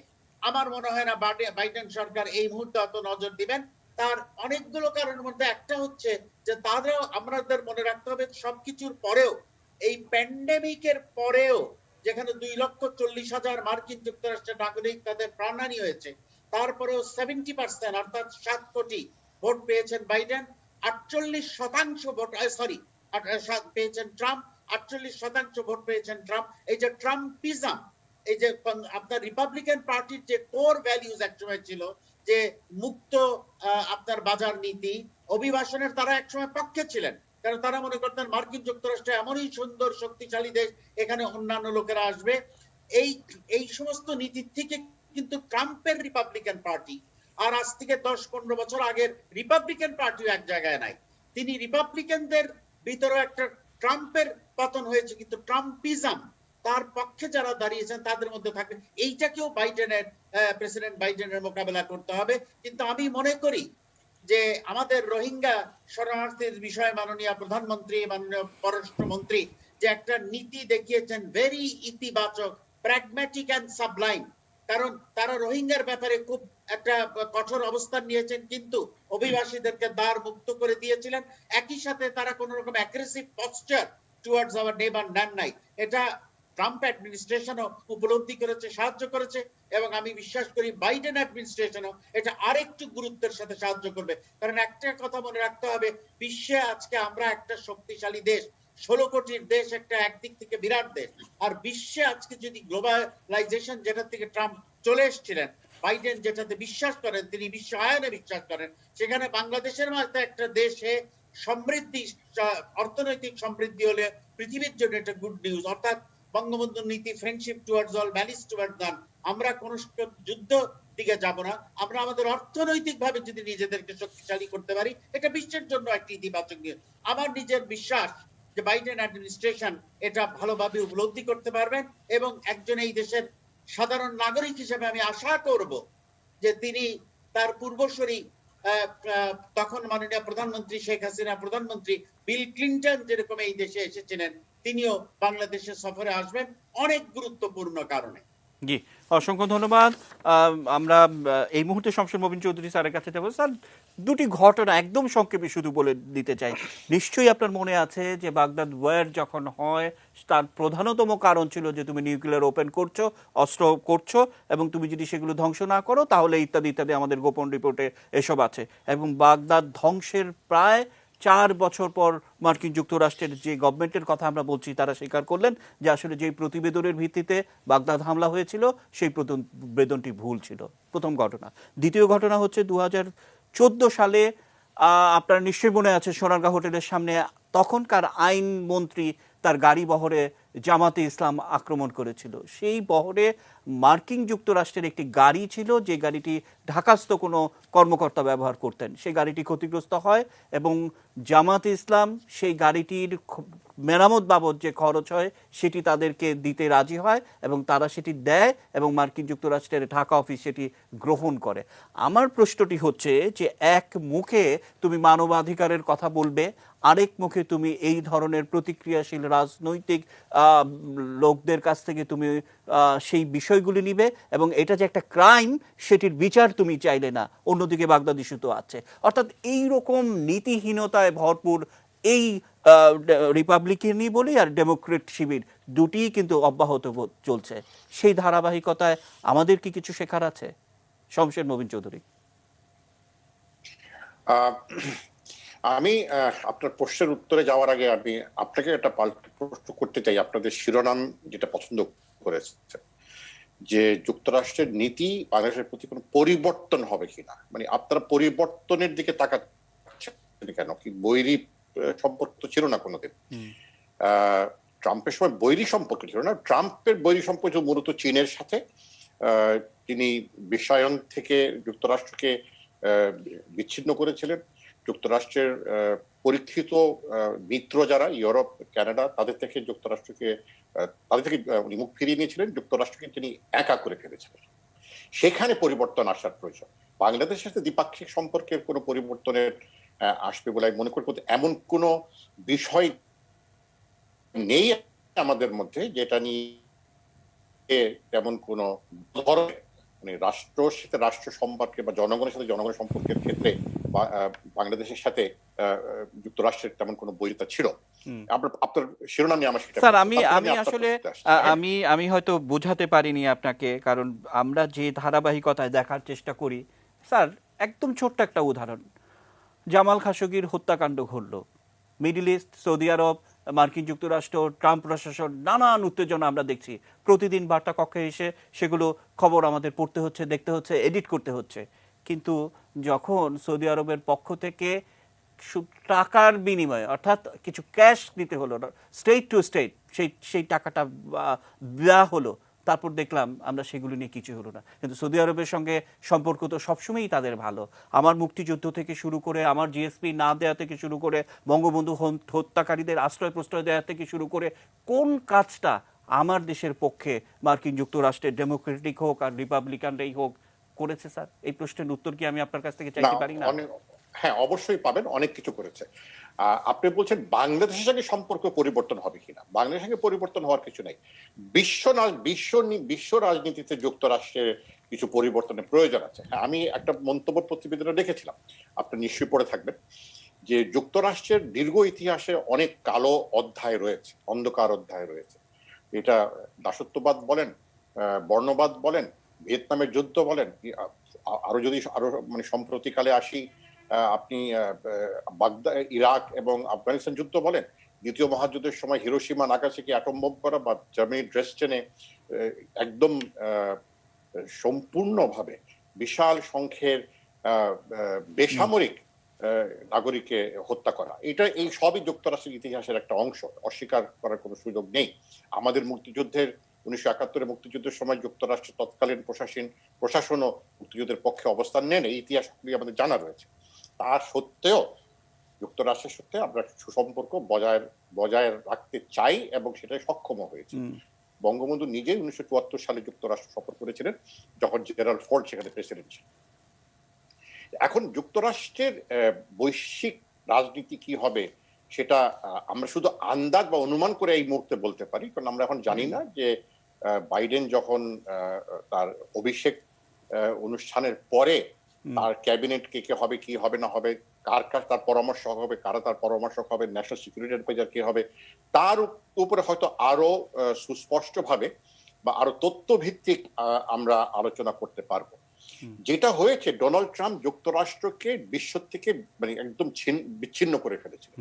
আমার মনে হয় না বাইডেন সরকার এই মুহূর্তে অত নজর দিবেন। তার অনেকগুলো কারণের মধ্যে একটা হচ্ছে যে তাদেরও আমাদের মনে রাখতে হবে সবকিছুর পরেও, এই প্যান্ডেমিকের পরেও যেখানে 2,40,000 মার্কিন যুক্তরাষ্ট্রের নাগরিক তাদের প্রাণহানি হয়েছে, তারপরেও 70% অর্থাৎ 7 কোটি ভোট পেয়েছেন বাইডেন, 48% ভোট পেয়েছেন ট্রাম্প, 48% ভোট পেয়েছেন ট্রাম্প। এই যে ট্রাম্পিজম, এই যে আপনার রিপাবলিকান পার্টির যে কোর ভ্যালিউজ একসময় ছিল, যে মুক্ত আপনার বাজার নীতি, অভিবাসনের তারা একসময় পক্ষে ছিলেন, কারণ তারা মনে করতেন মার্কিন যুক্তরাষ্ট্র এমনই সুন্দর শক্তিশালী দেশ, এখানে অন্যান্য লোকেরা আসবে। এই সমস্ত নীতির থেকে কিন্তু ট্রাম্পের রিপাবলিকান পার্টি আর আজ থেকে 10-15 বছর আগের রিপাবলিকান পার্টিও এক জায়গায় নাই। তিনি রিপাবলিকানদের ভিতরে একটা ট্রাম্পের পতন হয়েছে, কিন্তু ট্রাম্পিজম তার পক্ষে যারা দাঁড়িয়েছেন তাদের মধ্যে থাকে। এইটাকেও প্রেসিডেন্ট বাইডেনের মোকাবেলা করতে হবে। কিন্তু আমি মনে করি যে আমাদের রোহিঙ্গা শরণার্থীর বিষয়ে মাননীয় প্রধানমন্ত্রী, মাননীয় পররাষ্ট্রমন্ত্রী যে একটা নীতি দেখিয়েছেন, ভেরি ইতিবাচক, প্র্যাগম্যাটিক এন্ড সাবলাইম। কারণ তারা রোহিঙ্গার ব্যাপারে খুব একটা কঠোর অবস্থান নিয়েছেন, কিন্তু অভিবাসীদেরকে দ্বার মুক্ত করে দিয়েছিলেন। একই সাথে তারা কোন রকম aggressive posture towards hour neighbour নেন নাই। এটা ট্রাম্প অ্যাডমিনিস্ট্রেশনও উপলব্ধি করেছে, সাহায্য করেছে, এবং আমি বিশ্বাস করি বাইডেন অ্যাডমিনিস্ট্রেশনও এটা আরেকটু গুরুত্বের সাথে সাহায্য করবে। কারণ একটা কথা মনে রাখতে হবে, বিশ্বে আজকে আমরা একটা শক্তিশালী দেশ, 16 কোটির দেশ, একটা একদিক থেকে বিরাট দেশ। আর বিশ্বে আজকে যদি গ্লোবালাইজেশন, যেটা থেকে ট্রাম্প চলে এসেছিলেন, বাইডেন যেটাতে বিশ্বাস করেন, তিনি বিশ্বায়নে বিশ্বাস করেন, সেখানে বাংলাদেশের মতো একটা দেশে সমৃদ্ধি, অর্থনৈতিক সমৃদ্ধি হলে পৃথিবীর জন্য একটা গুড নিউজ। অর্থাৎ বঙ্গবন্ধু নীতি, friendship towards all, malice towards none. আমরা কোন যুদ্ধ দিকে যাব না, আমরা আমাদের অর্থনৈতিক ভাবে যদি নিজেদেরকে শক্তিশালী করতে পারি, এটা বিশ্বের জন্য একটা ইতিবাচক নিউজ। আমার নিজের বিশ্বাস যে বাইডেন অ্যাডমিনিস্ট্রেশন এটা ভালোভাবে উপলব্ধি করতে পারবেন, এবং একজন এই দেশের সাধারণ নাগরিক হিসেবে আমি আশা করব যে তিনি তার পূর্বসূরি, তখন মাননীয় প্রধানমন্ত্রী শেখ হাসিনা, প্রধানমন্ত্রী বিল ক্লিন্টন যেরকম এই দেশে এসেছিলেন, তিনিও বাংলাদেশে সফরে আসবেন অনেক গুরুত্বপূর্ণ কারণে। জি, অসংখ্য ধন্যবাদ। আমরা এই মুহূর্তে শমশের মবিন চৌধুরী স্যারের কাছে যাবো। স্যার, দুটি ঘটনা একদম সংক্ষেপে শুধু বলে দিতে চাই। নিশ্চয়ই আপনার মনে আছে যে বাগদাদ ওয়ার যখন হয়, তার প্রধানতম কারণ ছিল যে তুমি নিউক্লিয়ার ওপেন করছো, অস্ত্র করছো, এবং তুমি যদি সেগুলো ধ্বংস না করো তাহলে ইত্যাদি ইত্যাদি, আমাদের গোপন রিপোর্টে এসব আছে। এবং বাগদাদ ধ্বংসের প্রায় 4 বছর পর মার্কিন যুক্তরাষ্ট্রের যে গভর্নমেন্টের কথা আমরা বলছি, তারা স্বীকার করলেন যে আসলে যেই প্রতিবেদনের ভিত্তিতে বাগদাদ হামলা হয়েছিল সেই প্রতিবেদনটি ভুল ছিল। প্রথম ঘটনা। দ্বিতীয় ঘটনা হচ্ছে 2014 সালে, আপনার নিশ্চয়ই মনে আছে, সোনারগাঁ হোটেলের সামনে তখনকার আইনমন্ত্রী তার গাড়ি বহরে জামাতে ইসলাম আক্রমণ করেছিল। সেই বহরে মার্কিন যুক্তরাষ্ট্রের একটি গাড়ি ছিল, যে গাড়িটি ঢাকাস্থ কোনো কর্মকর্তা ব্যবহার করতেন। সেই গাড়িটি ক্ষতিগ্রস্ত হয় এবং জামাতে ইসলাম সেই গাড়িটির মেরামত বাবদ যে খরচ হয় সেটি তাদেরকে দিতে রাজি হয়, এবং তারা সেটি দেয়, এবং মার্কিন যুক্তরাষ্ট্রের ঢাকা অফিস সেটি গ্রহণ করে। আমার প্রশ্নটি হচ্ছে যে এক মুখে তুমি মানবাধিকারের কথা বলবে, আরেক মুখে তুমি এই ধরনের প্রতিক্রিয়াশীল রাজনৈতিক লোকদের কাছ থেকে তুমি সেই বিষয়গুলি নিবে, এবং এটা যে একটা ক্রাইম সেটির বিচার তুমি চাইলে না। অন্যদিকে বাগদাদ ইস্যু তো আছে। অর্থাৎ এই রকম নীতিহীনতায় ভরপুর এই রিপাবলিকানই বলি আর ডেমোক্রেট শিবির দুটিই কিন্তু অব্যাহত চলছে। সেই ধারাবাহিকতায় আমাদের কি কিছু শেখার আছে? শমশের মবিন চৌধুরী। আমি আপনার প্রশ্নের উত্তরে যাওয়ার আগে আমি আপনাকে একটা প্রশ্ন করতে চাই। আপনাদের শিরোনাম যেটা পছন্দ করেছে যে যুক্তরাষ্ট্রের নীতি বাংলাদেশের প্রতি কোনো পরিবর্তন হবে কিনা, মানে আপনারা পরিবর্তনের দিকে তাকাচ্ছেন কেন? কি বৈরী সম্পর্ক তো ছিল না কোনোদিন। ট্রাম্পের সময় বৈরী সম্পর্ক ছিল না। ট্রাম্পের বৈরী সম্পর্ক মূলত চীনের সাথে। তিনি বিশ্বায়ন থেকে যুক্তরাষ্ট্রকে বিচ্ছিন্ন করেছিলেন। যুক্তরাষ্ট্রের পরীক্ষিত মিত্র যারা ইউরোপ, কানাডা, তাদের থেকে উনি মুখ ফিরিয়ে নিয়েছিলেন। যুক্তরাষ্ট্রকে তিনি একা করে ফেলেছিলেন। সেখানে পরিবর্তন আসার প্রয়োজন। বাংলাদেশের সাথে দ্বিপাক্ষিক সম্পর্কের কোনো পরিবর্তনের আসবে বলে আমি মনে করি। এমন কোনো বিষয় নেই আমাদের মধ্যে যেটা নিয়ে তেমন কোনো ধরনের, মানে রাষ্ট্রের সাথে রাষ্ট্র সম্পর্কে বা জনগণের সাথে জনগণের সম্পর্কের ক্ষেত্রে বাংলাদেশের সাথে যুক্তরাষ্ট্রের তেমন কোনো বৈরিতা ছিল। আপনার শিরোনাম নিয়ে আমার সেটা স্যার প্রশ্ন। তারপরে আমি আপনার আসলে প্রশ্নতে আসছি। আমি হয়তো বোঝাতে পারিনি আপনাকে, কারণ আমরা যে ধারাবাহিকতায় দেখার চেষ্টা করি স্যার, একদম ছোট্ট একটা উদাহরণ, জামাল খাশোগির হত্যাকাণ্ড ঘটল, মিডল ইস্ট, সৌদি আরব, মার্কিন যুক্তরাষ্ট্র, ট্রাম্প প্রশাসন, নানান উত্তেজনা আমরা দেখছি। প্রতিদিন বার্তা কক্ষে এসে সেগুলো খবর আমাদের পড়তে হচ্ছে, দেখতে হচ্ছে, এডিট করতে হচ্ছে। কিন্তু যখন সৌদি আরবের পক্ষ থেকে টাকার বিনিময়ে, অর্থাৎ কিছু ক্যাশ দিতে হলো, স্টেট টু স্টেট, সেই টাকাটা দেওয়া হলো, তারপর দেখলাম আমরা সেগুলো নিয়ে কিছু হলো না। কিন্তু সৌদি আরবের সঙ্গে সম্পর্ক তো সবসময়ই তাদের ভালো। আমার মুক্তিযুদ্ধ থেকে শুরু করে, আমার জিএসপি না দেওয়া থেকে শুরু করে, বঙ্গবন্ধু হত্যাকারীদের আশ্রয় প্রশ্রয় দেওয়া থেকে শুরু করে, কোন কাজটা আমার দেশের পক্ষে মার্কিন যুক্তরাষ্ট্রের, ডেমোক্রেটিক হোক আর রিপাবলিকানরাই হোক, করেছে স্যার? এই প্রশ্নের উত্তর কি আমি আপনার কাছ থেকে চাইতে পারি না? হ্যাঁ, অবশ্যই পাবেন, অনেক কিছু করেছে। আপনি বলছেন বাংলাদেশের সঙ্গে সম্পর্ক পরিবর্তন হবে কিনা। বাংলাদেশের সঙ্গে পরিবর্তন হওয়ার কিছু নাই। বিশ্ব রাজনীতিতে যুক্তরাষ্ট্রের কিছু পরিবর্তনের প্রয়োজন আছে। হ্যাঁ, আমি একটা মন্তব্য প্রতিবেদনে দেখেছিলাম, আপনি নিশ্চয়ই পড়ে থাকবেন, যে যুক্তরাষ্ট্রের দীর্ঘ ইতিহাসে অনেক কালো অধ্যায় রয়েছে, অন্ধকার অধ্যায় রয়েছে। এটা দাসত্ববাদ বলেন, বর্ণবাদ বলেন, ভিয়েতনামের যুদ্ধ বলেন, আরো যদি আরো মানে সম্প্রতিকালে আসি, আপনি বাগদাদ, ইরাক এবং আফগানিস্তান যুদ্ধ বলেন, দ্বিতীয় মহাযুদ্ধের সময় হিরোশিমা নাগাসাকি অ্যাটম বোম করা, বা জার্মানি ড্রেসডেনে একদম সম্পূর্ণভাবে বিশাল সংখ্যের বেসামরিক নাগরিককে হত্যা করা, এই সবই যুক্তরাষ্ট্রের ইতিহাসের একটা অংশ, অস্বীকার করার কোনো সুযোগ নেই। আমাদের মুক্তিযুদ্ধের 1971 মুক্তিযুদ্ধের সময় যুক্তরাষ্ট্রের তৎকালীন প্রশাসনও মুক্তিযুদ্ধের পক্ষে অবস্থান নেন, এই ইতিহাসগুলি আমাদের জানা রয়েছে। তা সত্ত্বেও যুক্তরাষ্ট্রের সাথে আমরা সুসম্পর্ক বজায় রাখতে চাই এবং সেটাই সক্ষম হয়েছে। বঙ্গবন্ধু নিজেই 1974 সালে যুক্তরাষ্ট্র সফর করেছিলেন, যখন জেনারেল ফোর্ড সেখানে প্রেসিডেন্ট ছিলেন। এখন যুক্তরাষ্ট্রের বৈশ্বিক রাজনীতি কি হবে সেটা আমরা শুধু আন্দাজ বা অনুমান করে এই মুহূর্তে বলতে পারি, কারণ আমরা এখন জানি না যে বাইডেন যখন তার অভিষেক অনুষ্ঠানের পরে তার ক্যাবিনেট কে হবে, কি হবে না হবে, কার তার পরামর্শ হবে, কারা তার পরামর্শ হবে, ন্যাশনাল সিকিউরিটি অ্যাডভাইজার কে হবে, তার উপরে হয়তো আরো সুস্পষ্ট ভাবে বা আরো তথ্য ভিত্তিক আমরা আলোচনা করতে পারবো। যেটা হয়েছে, ডোনাল্ড ট্রাম্প যুক্তরাষ্ট্রকে বিশ্ব থেকে মানে একদম বিচ্ছিন্ন করে ফেলেছিল।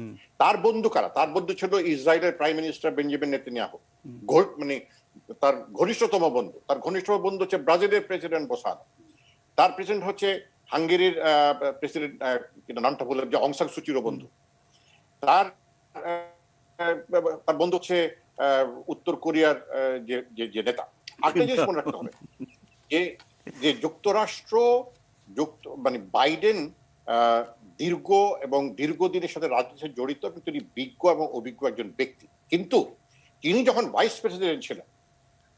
তার বন্ধু কারা? তার বন্ধু ছিল ইসরায়েলের প্রাইম মিনিস্টার বেঞ্জামিন নেতানিয়াহু, মানে তার ঘনিষ্ঠতম বন্ধু। তার ঘনিষ্ঠতম বন্ধু হচ্ছে ব্রাজিলের প্রেসিডেন্ট বোলসোনারো। তার প্রেসিডেন্ট হচ্ছে হাঙ্গেরির প্রেসিডেন্ট, নামটা বললাম, যে অং সান সুচিরও বন্ধু। তার বন্ধু হচ্ছে উত্তর কোরিয়ার যে নেতা। একটা জিনিস মনে রাখতে হবে, যে যুক্তরাষ্ট্র মানে বাইডেন দীর্ঘদিনের সাথে রাজনীতিতে জড়িত, কিন্তু তিনি বিজ্ঞ এবং অভিজ্ঞ একজন ব্যক্তি। কিন্তু তিনি যখন ভাইস প্রেসিডেন্ট ছিলেন,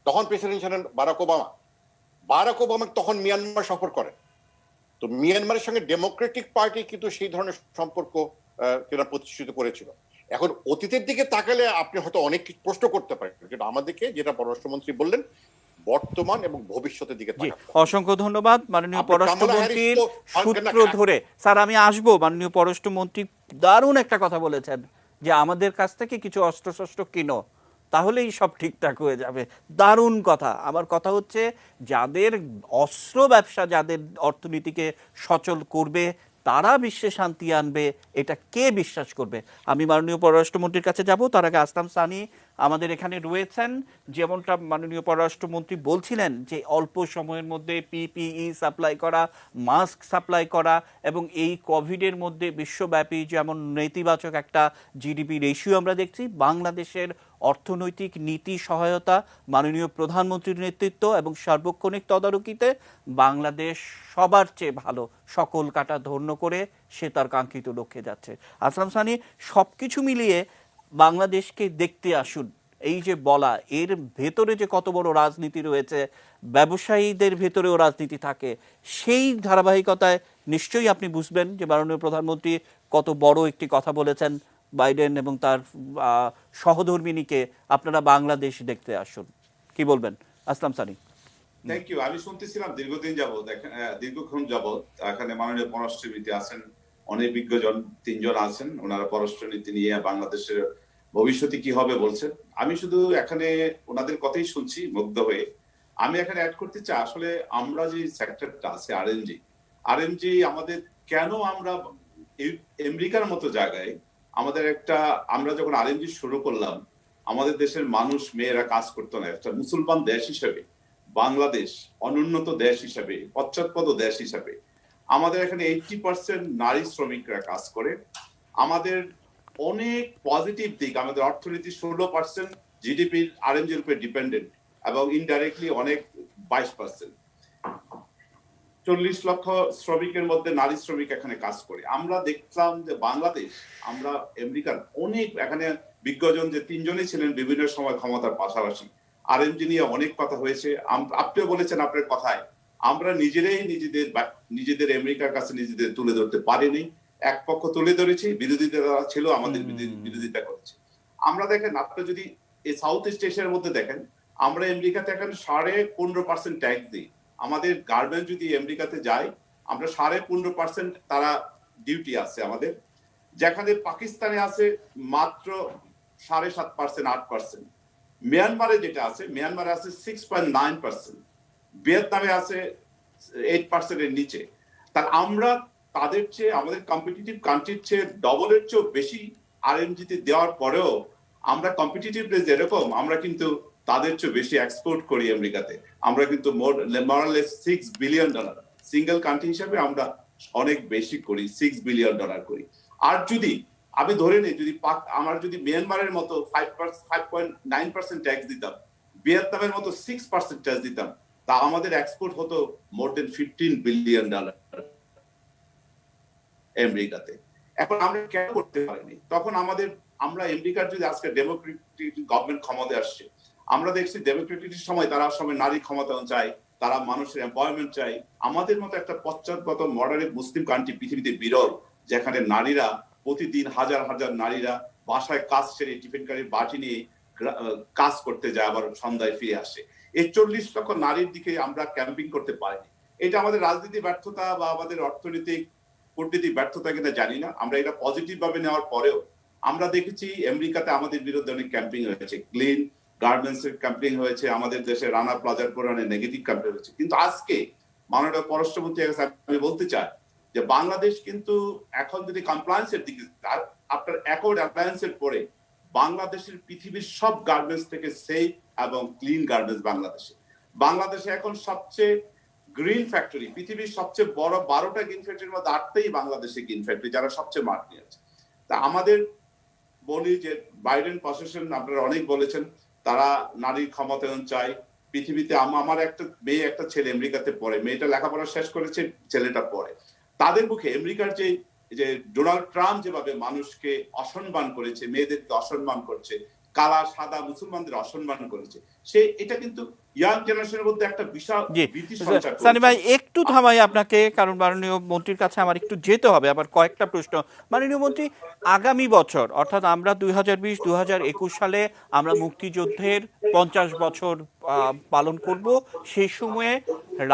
তখন প্রেসিডেন্ট ছিলেন বারাক ওবামা তখন মিয়ানমার সফর করেন। তো মিয়ানমারের সঙ্গে ডেমোক্রেটিক পার্টি কিন্তু সেই ধরনের সম্পর্ক তারা প্রতিষ্ঠিত করেছিল। এখন অতীতের দিকে তাকালে আপনি হয়তো অনেক কিছু প্রশ্ন করতে পারেন, যেটা আমাদেরকে, যেটা পররাষ্ট্রমন্ত্রী বললেন, বর্তমান এবং ভবিষ্যতের দিকে। অসংখ্য ধন্যবাদ মাননীয় পররাষ্ট্রমন্ত্রীর সূত্র ধরে। স্যার, আমি আসবো। মাননীয় পররাষ্ট্রমন্ত্রী দারুণ একটা কথা বলেছেন যে আমাদের কাছ থেকে কিছু অস্ত্রশস্ত্র কিনো, তাহলেই সব ঠিকঠাক হয়ে যাবে। দারুণ কথা। আমার কথা হচ্ছে, যাদের অস্ত্র ব্যবসা, যাদের অর্থনীতিকে সচল করবে, তারা বিশ্বে শান্তি আনবে, এটা কে বিশ্বাস করবে? আমি মাননীয় পররাষ্ট্রমন্ত্রীর কাছে যাব, তার আগে আসলাম সানি আমাদের এখানে রয়েছেন। যেমনটা মাননীয় পররাষ্ট্রমন্ত্রী বলছিলেন যে অল্প সময়ের মধ্যে পিপিই সাপ্লাই করা, মাস্ক সাপ্লাই করা, এবং এই কোভিডের মধ্যে বিশ্বব্যাপী যেমন নেতিবাচক একটা জিডিপি রেশিও আমরা দেখছি, বাংলাদেশের অর্থনৈতিক নীতি সহায়তা, মাননীয় প্রধানমন্ত্রীর নেতৃত্ব এবং সার্বক্ষণিক তদারকিতে বাংলাদেশ সবার চেয়ে ভালো, সকল কাটা ধন্য করে সে তার কাঙ্ক্ষিত লক্ষ্যে যাচ্ছে। আসলাম সানি, সবকিছু মিলিয়ে বাংলাদেশকে দেখতে আসুন, এই যে বলা, এর ভেতরে যে কত বড় রাজনীতি রয়েছে, ব্যবসায়ীদের ভেতরেও রাজনীতি থাকে, সেই ধারাবাহিকতায় নিশ্চয়ই আপনি বুঝবেন যে মাননীয় প্রধানমন্ত্রী কত বড় একটি কথা বলেছেন। বাইডেন এবং তার সহধর্মিনীকে আপনারা বাংলাদেশ দেখতে আসুন, কি বলবেন? আসলাম সানি। Thank you. আমি শুনতেছিলাম দীর্ঘক্ষণ যাবত এখানে মাননীয় পররাষ্ট্রমন্ত্রী আছেন, অনেক বিজ্ঞজন 3 জন আছেন, ওনারা পররাষ্ট্রনীতি নিয়ে বাংলাদেশের ভবিষ্যতে কি হবে বলছেন। আমি শুধু এখানে ওনাদের কথাই শুনছি মুগ্ধ হয়ে। আমি এখানে অ্যাড করতে চাই, আসলে আমরা যে সেক্টরটা আছে আরএমজি আমাদের কেন আমরা আমেরিকার মতো জায়গায় আমরা যখন আরএমজি শুরু করলাম, আমাদের দেশের মানুষ মেয়েরা কাজ করতো না। একটা মুসলমান দেশ হিসেবে বাংলাদেশ অনুন্নত দেশ হিসেবে, পশ্চাৎপদ দেশ হিসেবে আমাদের এখানে 80% নারী শ্রমিকরা কাজ করে। আমাদের অনেক পজিটিভ দিক, আমাদের অর্থনীতি 16% জিডিপি আরএমজির উপরে ডিপেন্ডেন্ট এবং ইনডাইরেক্টলি অনেক 22%। 40 লক্ষ শ্রমিকের মধ্যে নারী শ্রমিক এখানে কাজ করে। আমরা দেখলাম যে বাংলাদেশ, আমরা আমেরিকার অনেক এখানে বিজ্ঞজন যে 3 জনই ছিলেন বিভিন্ন সময় ক্ষমতার পাশাপাশি, আরএমজি নিয়ে অনেক কথা হয়েছে। আপনিও বলেছেন আপনার কথায়, আমরা নিজেদের আমেরিকার কাছে নিজেদের তুলে ধরতে পারিনি। এক পক্ষ তুলে ধরেছি, বিরোধীরা ছিল আমাদের বিরোধিতা করেছে। আমরা দেখেন, আপনি যদি এই সাউথ ইস্ট এশিয়ার মধ্যে দেখেন, আমরা আমেরিকাতে এখন 15.5% ট্যাক্স দিই। আমাদের গার্মেন্ট যদি আমেরিকাতে যায়, আমরা 15.5% তারা ডিউটি আছে আমাদের, যেখানে পাকিস্তানে আছে মাত্র 7.5%, 8%। মিয়ানমারে যেটা আছে, মিয়ানমারে আছে 6.9%, ভিয়েতনামে আছে 8% এর নিচে। তার আমরা তাদের চেয়ে, আমাদের কম্পিটিটিভ কান্ট্রির চেয়ে ডবলের চেয়ে বেশি আরএমজিতে দেওয়ার পরেও আমরা কম্পিটিটিভনেস যেরকম, আমরা কিন্তু তাদের চেয়ে বেশি এক্সপোর্ট করি আমেরিকাতে। আমরা কিন্তু মোরালেস $6 বিলিয়ন সিঙ্গেল কান্ট্রি হিসেবে আমরা অনেক বেশি করি, $6 বিলিয়ন করি। আর যদি আমি ধরে নিই, আমার যদি মিয়ানমারের মতো 5.9% ট্যাক্স দিতাম, ভিয়েতনামের মতো 6% ট্যাক্স দিতাম, তা আমাদের এক্সপোর্ট হতো মোর দেন $15 বিলিয়ন আমেরিকাতে। এখন আমরা কেন করতে পারিনি? তখন আমরা আমেরিকার যদি আজকে ডেমোক্রেটিক গভর্নমেন্ট ক্ষমতায় আসছে, আমরা দেখছি ডেমোক্রেটিক সময় তারা সময় নারী ক্ষমতায়ন চায়, তারা মানুষের এমপ্লয়মেন্ট চায়। আমাদের মতো একটা পশ্চাৎপদ মডারেট মুসলিম কান্ট্রি পৃথিবীতে বিরল, যেখানে নারীরা প্রতিদিন হাজার হাজার নারীরা বাসায় কাজ ছেড়ে টিফিন কারির বাটি নিয়ে কাজ করতে যায়, আবার সন্ধ্যায় ফিরে আসে। এই 40 লক্ষ নারীর দিকে আমরা ক্যাম্পিং করতে পারিনি। এটা আমাদের রাজনীতি ব্যর্থতা বা আমাদের অর্থনৈতিক কূটনীতি ব্যর্থতা কিনা জানি না। আমরা এটা পজিটিভ ভাবে নেওয়ার পরেও আমরা দেখেছি আমেরিকাতে আমাদের বিরুদ্ধে অনেক ক্যাম্পিং হয়েছে, ক্লিন গার্মেন্টস এর ক্যাম্পিং হয়েছে, আমাদের দেশে রানা প্লাজার পরে অনেক নেগেটিভ ক্যাম্পেইন হয়েছে। কিন্তু আজকে মাননীয় পররাষ্ট্রমন্ত্রী আমি বলতে চাই যে বাংলাদেশ কিন্তু এখন যদি কমপ্লায়েন্সের দিকে, আপনার অ্যাকর্ড অ্যাপ্লায়েন্সের পরে বাংলাদেশের পৃথিবীর সব গার্মেন্টস থেকে সেফ এবং ক্লিন গার্মেন্টস বাংলাদেশে এখন সবচেয়ে গ্রিন ফ্যাক্টরি, পৃথিবীর সবচেয়ে বড় 12টা গ্রিন ফ্যাক্টরির মধ্যে 8টাই বাংলাদেশে গ্রিন ফ্যাক্টরি, যারা সবচেয়ে মার্ক নিয়ে আছে। তা আমাদের বলি যে বাইডেন প্রশাসন, আপনারা অনেক বলেছেন, তারা নারীর ক্ষমতায়ন চায় পৃথিবীতে। আমার একটা মেয়ে, একটা ছেলে আমেরিকাতে পড়ে, মেয়েটা লেখাপড়া শেষ করেছে, ছেলেটা পড়ে। তাদের মুখে আমেরিকার যে ডোনাল্ড ট্রাম্প যেভাবে মানুষকে অসম্মান করেছে, মেয়েদেরকে অসম্মান করছে, কালা সাদা মুসলমানদের অসম্মান করেছে, এটা কিন্তু ইয়াং জেনারেশনের মধ্যে একটা বিশাল ভীতি সঞ্চার করেছে। সানি ভাই একটু থামাই আপনাকে, কারণ মাননীয় মন্ত্রীর কাছে আমার একটু যেতে হবে। আবার কয়েকটা প্রশ্ন। মাননীয় মন্ত্রী, আগামী বছর অর্থাৎ আমরা 2020-2021 সালে আমরা মুক্তিযুদ্ধের 50 বছর পালন করব। সেই সময়ে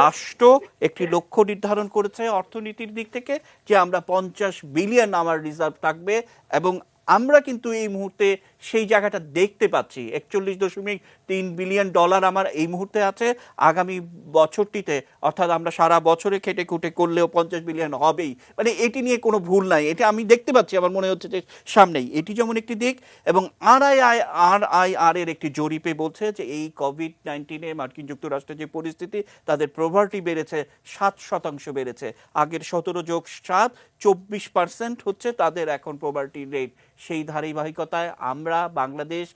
রাষ্ট্র একটি লক্ষ্য নির্ধারণ করেছে অর্থনীতির দিক থেকে যে আমরা 50 বিলিয়ন আমার রিজার্ভ থাকবে, এবং আমরা কিন্তু এই মুহূর্তে সেই জায়গাটা দেখতে পাচ্ছি। $41.3 বিলিয়ন আমার এই মুহূর্তে আছে। আগামী বছরটিতে অর্থাৎ আমরা সারা বছরে খেটে খুঁটে করলেও 50 বিলিয়ন হবেই, মানে এটি নিয়ে কোনো ভুল নাই। এটা আমি দেখতে পাচ্ছি, আমার মনে হচ্ছে যে সামনেই। এটি যেমন একটি দিক, এবং RIR এর একটি জরিপে বলছে যে এই COVID-19 মার্কিন যুক্তরাষ্ট্রের যে পরিস্থিতি, তাদের প্রভার্টি বেড়েছে 7% বেড়েছে। আগের 17+7 24% হচ্ছে তাদের এখন প্রভার্টি রেট। সেই ধারাবাহিকতায় আমরা বাংলাদেশ,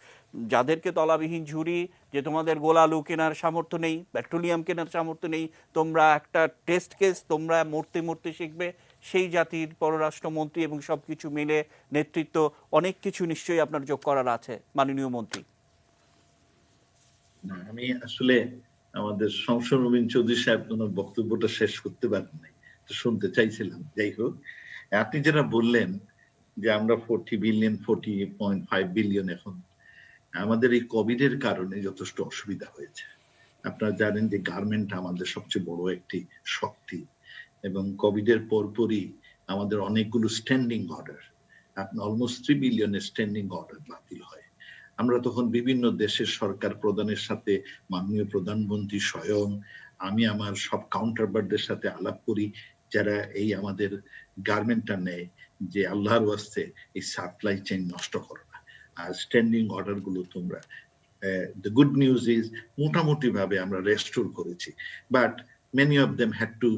যাদেরকে তলাবিহীন ঝুড়ি, যে তোমাদের গোলালু কেনার সামর্থ্য নেই, পেট্রোলিয়াম কেনার সামর্থ্য নেই, তোমরা একটা টেস্ট কেস, তোমরা মরতে মরতে শিখবে, সেই জাতির পররাষ্ট্রমন্ত্রী এবং সবকিছু মিলে নেতৃত্ব, অনেক কিছু নিশ্চয়ই আপনার যোগ করার আছে মাননীয় মন্ত্রী। আমি আসলে আমাদের সংসদ নবীন চৌধুরী সাহেব ওনার বক্তব্যটা শেষ করতে পারেন নাই, শুনতে চাইছিলাম। যাই হোক, আপনি যেটা বললেন যে আমরা 40.5 বিলিয়ন, এখন আমাদের এই কোভিড এর কারণে যথেষ্ট অসুবিধা হয়েছে। আপনারা জানেন যে গার্মেন্ট আমাদের সবচেয়ে বড় একটি শক্তি, এবং কোভিড এর পরপরই আমাদের অনেকগুলো স্ট্যান্ডিং অর্ডার, আপনার অলমোস্ট 3 বিলিয়নের স্ট্যান্ডিং অর্ডার বাতিল হয়। আমরা তখন বিভিন্ন দেশের সরকার প্রধানের সাথে, মাননীয় প্রধানমন্ত্রী স্বয়ং, আমি আমার সব কাউন্টারপার্টদের সাথে আলাপ করি যারা এই আমাদের গার্মেন্টটা নেয়, যে আল্লাহর ওয়াস্তে এই সাপ্লাই চেইন নষ্ট করো না, আর স্ট্যান্ডিং অর্ডার গুলো তোমরা, the good news is মোটামুটি ভাবে আমরা রেস্টোর করেছি, but many of them had to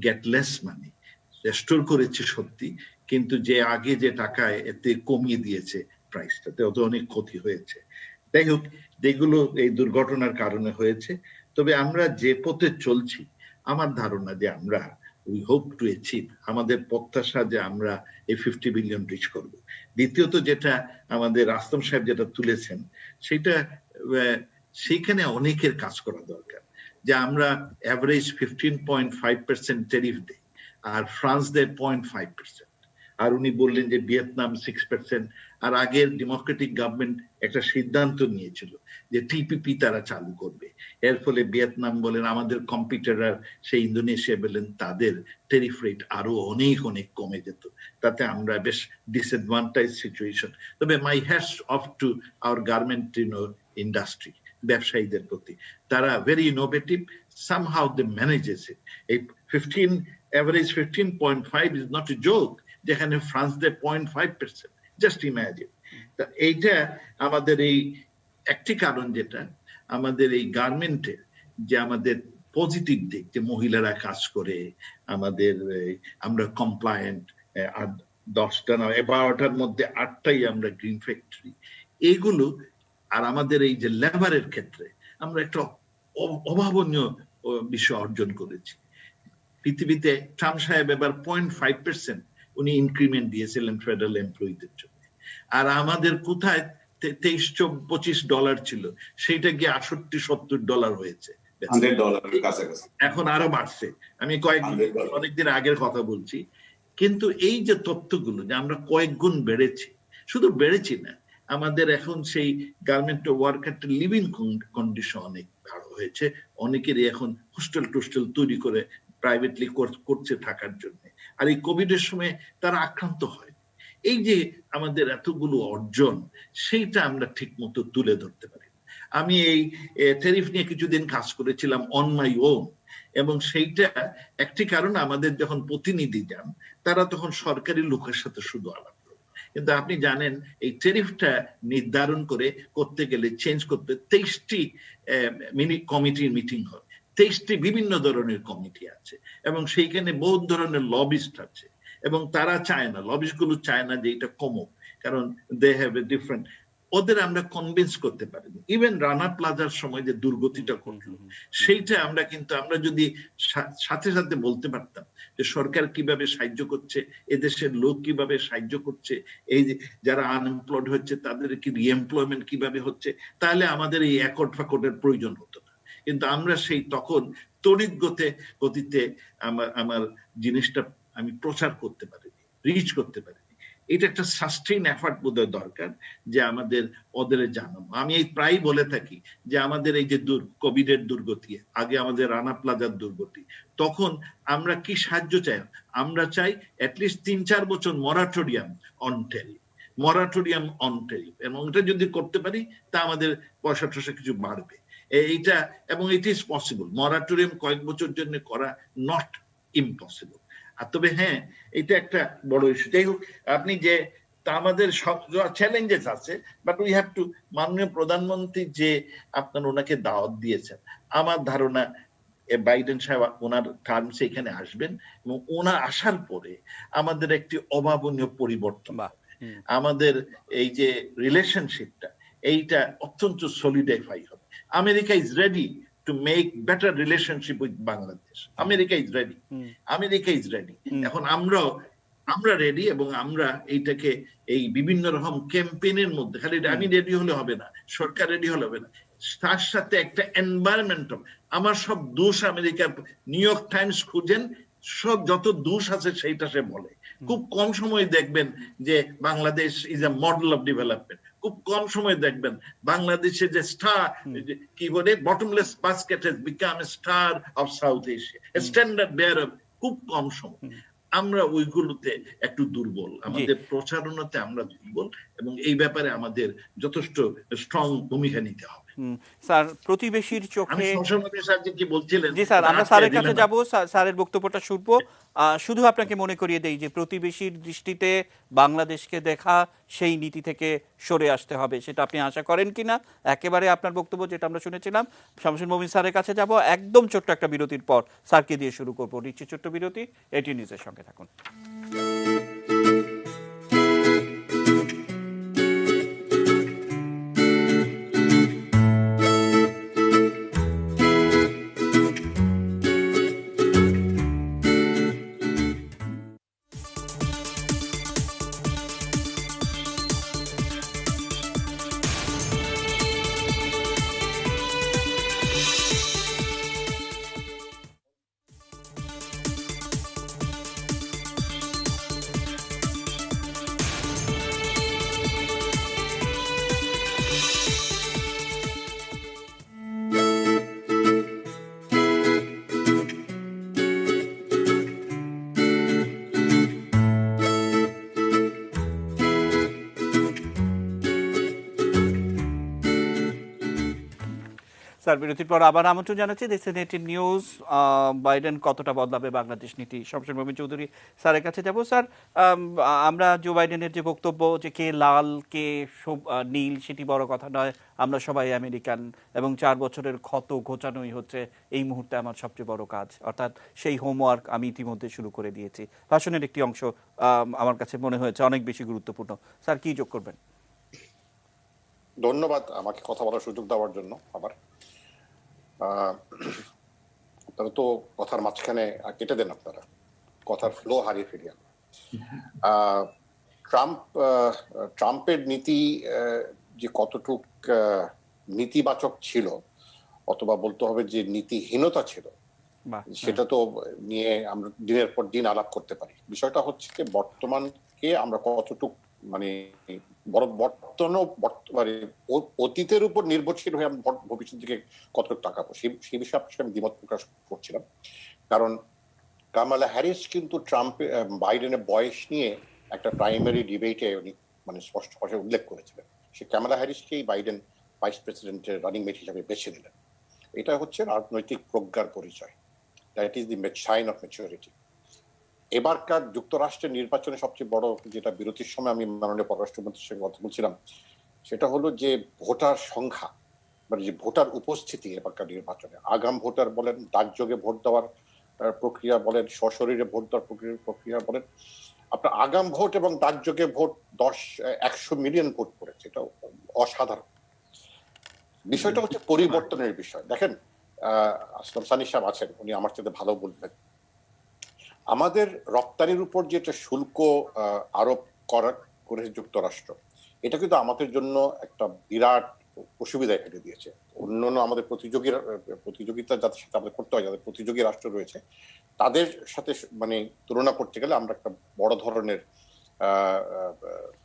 get less money. Restore করেছি সত্যি, কিন্তু যে আগে যে টাকায় এতে কমিয়ে দিয়েছে প্রাইসটাতে, অত অনেক ক্ষতি হয়েছে। যাই হোক, যেগুলো এই দুর্ঘটনার কারণে হয়েছে, তবে আমরা যে পথে চলছি, আমার ধারণা যে আমরা we hope to achieve, আমাদের প্রত্যাশা যে আমরা এই 50 বিলিয়ন রিচ করব। দ্বিতীয়ত যেটা আমাদের আসলাম সাহেব যেটা তুলেছেন, সেটা সেইখানে অনেকের কাজ করা দরকার, যে আমরা অ্যাভারেজ 15.5% ট্যারিফ দেই, আর ফ্রান্স দেয় 0.5%, আর উনি বললেন যে ভিয়েতনাম 6%, আর আগের ডেমোক্রেটিক গভর্নমেন্ট একটা সিদ্ধান্ত নিয়েছিল যে টিপিপি তারা চালু করবে। এর ফলে ভিয়েতনাম বলেন, আমাদের কম্পিটিটর সেই ইন্দোনেশিয়া বলেন, তাদের ট্যারিফ রেট আরো অনেক অনেক কমে যেত, তাতে আমরা বেশ ডিসঅ্যাডভান্টেজ সিচুয়েশন। তবে my hats off to our garment industry, ব্যবসায়ীদের প্রতি, তারা very innovative, somehow they manages it. এই 15 average 15.5 is not a joke, যেখানে ফ্রান্স দেয় 0.5%, জাস্ট ইম্যাজিন। এইটা আমাদের এই একটি কারণ, যেটা আমাদের এই গার্মেন্টের যে আমাদের পজিটিভ দিক, যে মহিলারা কাজ করে, আমাদের আমরা কমপ্লায়েন্ট, আর 10টা না 12টার মধ্যে 8টাই আমরা গ্রিন ফ্যাক্টরি, এইগুলো, আর আমাদের এই যে লেবারের ক্ষেত্রে আমরা একটা অভাবনীয় বিষয় অর্জন করেছি। পৃথিবীতে ট্রাম্প সাহেব এবার 0.5% উনি ইনক্রিমেন্ট দিয়েছিলেন ফেডারেল এমপ্লয়িদের জন্য, আর আমাদের কোথায় $23-25 ছিল, সেইটা গিয়ে $68-70 হয়েছে, এখন আরো বাড়ছে। আমি অনেকদিন আগের কথা বলছি, কিন্তু এই যে তথ্যগুলো যে আমরা কয়েক গুণ বেড়েছি, শুধু বেড়েছি না, আমাদের এখন সেই গার্মেন্ট ওয়ার্কার লিভিং কন্ডিশন অনেক ভালো হয়েছে, অনেকেরই এখন হোস্টেল টোস্টেল তৈরি করে প্রাইভেটলি করছে থাকার জন্য, আর এই কোভিড এর সময় তারা আক্রান্ত হয়। এই যে আমাদের এতগুলো অর্জন, সেইটা আমরা ঠিক মতো তুলে ধরতে পারি। আমি এই ট্যারিফ নিয়ে কিছুদিন কাজ করেছিলাম অন মাই ওন, এবং সেইটা একটি কারণ, আমাদের যখন প্রতিনিধি যান, তারা তখন সরকারি লোকের সাথে শুধু আলাপ করে, কিন্তু আপনি জানেন এই ট্যারিফটা নির্ধারণ করতে গেলে, চেঞ্জ করতে 23টি কমিটির মিটিং হয়, 23টি বিভিন্ন ধরনের কমিটি আছে, এবং সেইখানে বহুত ধরনের লবিস্ট আছে, এবং তারা চায় না, লবিস্ট গুলো চায় না যে এটা কমুক, কারণ দে হ্যাভ এ ডিফারেন্ট, ওদের আমরা কনভিন্স করতে পারিনি। ইভেন রানা প্লাজার সময় যে দুর্গতিটা করলো, সেইটা আমরা কিন্তু, আমরা যদি সাথে সাথে বলতে পারতাম যে সরকার কিভাবে সাহায্য করছে, এদেশের লোক কিভাবে সাহায্য করছে, এই যে যারা আনএমপ্লয়েড হচ্ছে তাদের কি রিএমপ্লয়মেন্ট কিভাবে হচ্ছে, তাহলে আমাদের এই অ্যাকর্ড ফ্যাকর্ডের প্রয়োজন হতো না। কিন্তু আমরা সেই তখন তড়িৎ গতিতে আমার জিনিসটা আমি প্রচার করতে পারিনি, রিচ করতে পারিনি। এটা একটা সাস্টেইন এফার্ট বোধহয় দরকার, যে আমাদের ওদের জানাবো। আমি এই প্রায় বলে থাকি যে আমাদের এই যে কোভিড এর দুর্গতি, আগে আমাদের রানা প্লাজার দুর্গতি, তখন আমরা কি সাহায্য চাই? আমরা চাই অ্যাটলিস্ট 3-4 বছর মরাটোরিয়াম অন ট্যারিফ, এবং এটা যদি করতে পারি তা আমাদের পয়সা টয়সা কিছু বাড়বে। এইটা, এবং ইট ইজ পসিবল, মরাটোরিয়াম কয়েক বছর জন্য করা নট ইম্পসিবল। আর তবে হ্যাঁ, এটা একটা বড় ইস্যু। যাই হোক, আপনি যে আমাদের সব চ্যালেঞ্জেস আছে, বাট উই হ্যাভ টু, মাননীয় প্রধানমন্ত্রী যে আপনার ওনাকে দাওয়াত দিয়েছেন, আমার ধারণা বাইডেন সাহেব ওনার টার্মসে এখানে আসবেন, এবং ওনার আসার পরে আমাদের একটি অভাবনীয় পরিবর্তন, আমাদের এই যে রিলেশনশিপটা, এইটা অত্যন্ত সলিডিফাই হবে। America is ready to make better relationship with Bangladesh. America is ready. এখন আমরা রেডি, এবং আমরা এইটাকে এই বিভিন্ন রকম ক্যাম্পেইনের মধ্যে, খালি আমি রেডি হলে হবে না, সরকার রেডি হলে হবে না, তার সাথে একটা এনভায়রনমেন্ট। আমার সব দোষ আমেরিকার, নিউ ইয়র্ক টাইমস খুঁজেন, সব যত দোষ আছে সেইটা সে বলে। খুব কম সময় দেখবেন যে Bangladesh is a model of development, খুব কম সময় দেখবেন বাংলাদেশে যে স্টার, কি বলে, bottomless basket has become a star of South Asia, standard bearer, খুব কম সময়। আমরা ওইগুলোতে একটু দুর্বল, আমাদের প্রচারণাতে আমরা দুর্বল, এবং এই ব্যাপারে আমাদের যথেষ্ট স্ট্রং ভূমিকা নিতে হবে। স্যার, প্রতিবেশীর আমি চোখে সংসদ স্যার যে কি বলছিলেন, জি স্যার, আমরা স্যারের কাছে দিলেন যাব, স্যারের বক্তব্যটা শুনবো। শুধু আপনাকে মনে করিয়ে দেই যে প্রতিবেশীর দৃষ্টিতে বাংলাদেশকে দেখা, সেই নীতি থেকে সরে আসতে হবে, সেটা আপনি আশা করেন কিনা? একেবারে আপনার বক্তব্য যেটা আমরা শুনেছিলাম। শামসুল মমিন স্যারের কাছে যাব একদম ছোট্ট একটা বিরতির পর, স্যারকে দিয়ে শুরু করবো। নিচ্ছি ছোট্ট বিরতি, এটি নিউজের সঙ্গে থাকুন। স্যার, বিরতির পর আবার আমন্ত্রণ জানাচ্ছি দেখছেন এটি নিউজ। বাইডেন কতটা বদলাবে বাংলাদেশ নীতি, শামসুল মমিন চৌধুরী স্যারের কাছে যাব। স্যার, আমরা জো বাইডেনের যে বক্তব্য যে কে লাল কে নীল সেটি বড় কথা নয়, আমরা সবাই আমেরিকান এবং 4 বছরের ক্ষত ঘোচানোই হচ্ছে এই মুহূর্তে আমার সবচেয়ে বড় কাজ, অর্থাৎ সেই হোমওয়ার্ক আমি ইতিমধ্যে শুরু করে দিয়েছি। ভাষণের একটি অংশ আমার কাছে মনে হয়েছে অনেক বেশি গুরুত্বপূর্ণ। স্যার, কি যোগ করবেন? ধন্যবাদ আমাকে কথা বলার সুযোগ দেওয়ার জন্য। আবার আপনারা তো কথার মাঝখানে কেটে দেন, আপনারা কথার ফ্লো হারিয়ে ফেলিয়া। ট্রাম্পের নীতি যে কতটুক নীতিবাচক ছিল, অথবা বলতে হবে যে নীতিহীনতা ছিল, সেটা তো নিয়ে আমরা দিনের পর দিন আলাপ করতে পারি। বিষয়টা হচ্ছে যে বর্তমানকে আমরা কতটুক মানে বর্তমানে অতীতের উপর নির্ভরশীল হয়ে আমরা ভবিষ্যৎ দিকে কতটুকু তাকাবো, সেই বিষয়ে আপনার সাথে আমি দ্বিমত প্রকাশ করছিলাম। কারণ কামালা হ্যারিস কিন্তু বাইডেনের বয়স নিয়ে একটা প্রাইমারি ডিবেটে মানে স্পষ্ট ভাষায় উল্লেখ করেছিলেন। সে কামালা হ্যারিসকেই বাইডেন ভাইস প্রেসিডেন্টের রানিং মেট হিসাবে বেছে নিলেন। এটা হচ্ছে রাজনৈতিক প্রজ্ঞার পরিচয়। That is the sign of maturity. এবারকার যুক্তরাষ্ট্রের নির্বাচনে সবচেয়ে বড় যেটা বিরতির সময় আমি মাননীয় পররাষ্ট্রমন্ত্রীর সঙ্গে কথা বলছিলাম, সেটা হলো যে ভোটার সংখ্যা, মানে যে ভোটার উপস্থিতি এবারকার নির্বাচনে। আগাম ভোটার বলেন, ডাকযোগে ভোট দেওয়ার প্রক্রিয়া বলেন, সশরীরে ভোট দেওয়ার প্রক্রিয়া বলেন, আপনার আগাম ভোট এবং ডাকযোগে ভোট 100 মিলিয়ন ভোট পড়েছে। এটা অসাধারণ। বিষয়টা হচ্ছে পরিবর্তনের বিষয়। দেখেন, আসলাম সানি সাহেব আছেন, উনি আমার সাথে ভালো বলবেন। আমাদের রপ্তানির উপর যেটা শুল্ক আরোপ করেছে যুক্তরাষ্ট্র, এটা কিন্তু আমাদের জন্য একটা বিরাট অসুবিধায় ফেলে দিয়েছে। অন্যান্য আমাদের প্রতিযোগিতা যাদের সাথে আমাদের করতে হয়, যাদের প্রতিযোগী রাষ্ট্র রয়েছে, তাদের সাথে মানে তুলনা করতে গেলে আমরা একটা বড় ধরনের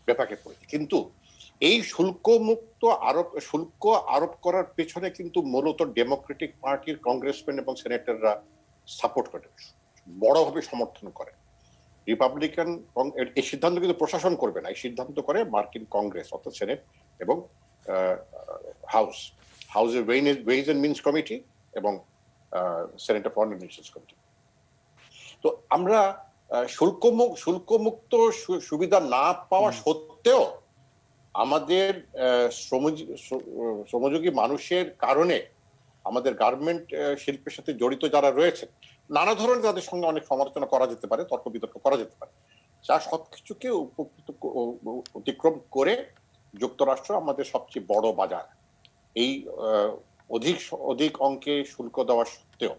ব্যাপারে পড়েছি। কিন্তু এই শুল্ক আরোপ করার পেছনে কিন্তু মূলত ডেমোক্রেটিক পার্টির কংগ্রেসম্যান এবং সেনেটররা সাপোর্ট করে, বড়ভাবে সমর্থন করে। রিপাবলিকান এই সিদ্ধান্ত কিন্তু প্রশাসন করবে না, এই সিদ্ধান্ত করে মার্কিন কংগ্রেস অর্থাৎ সেনেট এবং হাউসের ওয়েজ এন্ড মিনস কমিটি এবং সেনেট ফরেন রিলেশনস কমিটি। তো আমরা শুল্কমুক্ত সুবিধা না পাওয়া সত্ত্বেও আমাদের শ্রমযোগী মানুষের কারণে আমাদের গার্মেন্ট শিল্পের সাথে জড়িত যারা রয়েছে, নানা ধরনের তাদের সঙ্গে অনেক সমালোচনা করা যেতে পারে, তর্ক বিতর্ক করা যেতে পারে, যা সবকিছুকে অতিক্রম করে যুক্তরাষ্ট্র আমাদের সবচেয়ে বড় বাজার। এই অধিক অঙ্কে শুল্ক দেওয়া সত্ত্বেও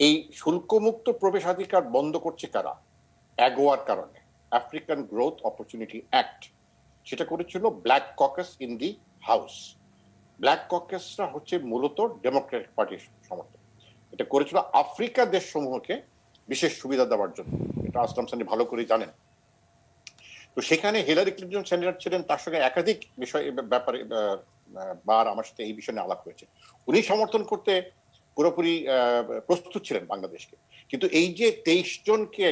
এই শুল্কমুক্ত প্রবেশাধিকার বন্ধ করছে কারা? অ্যাগোয়ার কারণে, আফ্রিকান গ্রোথ অপরচুনিটি অ্যাক্ট, সেটা করেছিল black caucus in the house. Black ককাসরা হচ্ছে মূলত ডেমোক্রেটিক পার্টির সমর্থক। এটা করেছিল আফ্রিকা দেশসমূহকে বিশেষ সুবিধা দেওয়ার জন্য। এটা আসলাম সানি ভালো করে জানেন। তো সেখানে হিলারি ক্লিন্টন সেনেটর ছিলেন, তার সঙ্গে একাধিক বিষয় ব্যাপারে আমার সাথে এই বিষয়ে আলাপ হয়েছে। উনি সমর্থন করতে পুরোপুরি প্রস্তুত ছিলেন বাংলাদেশকে। কিন্তু এই যে 23 জনকে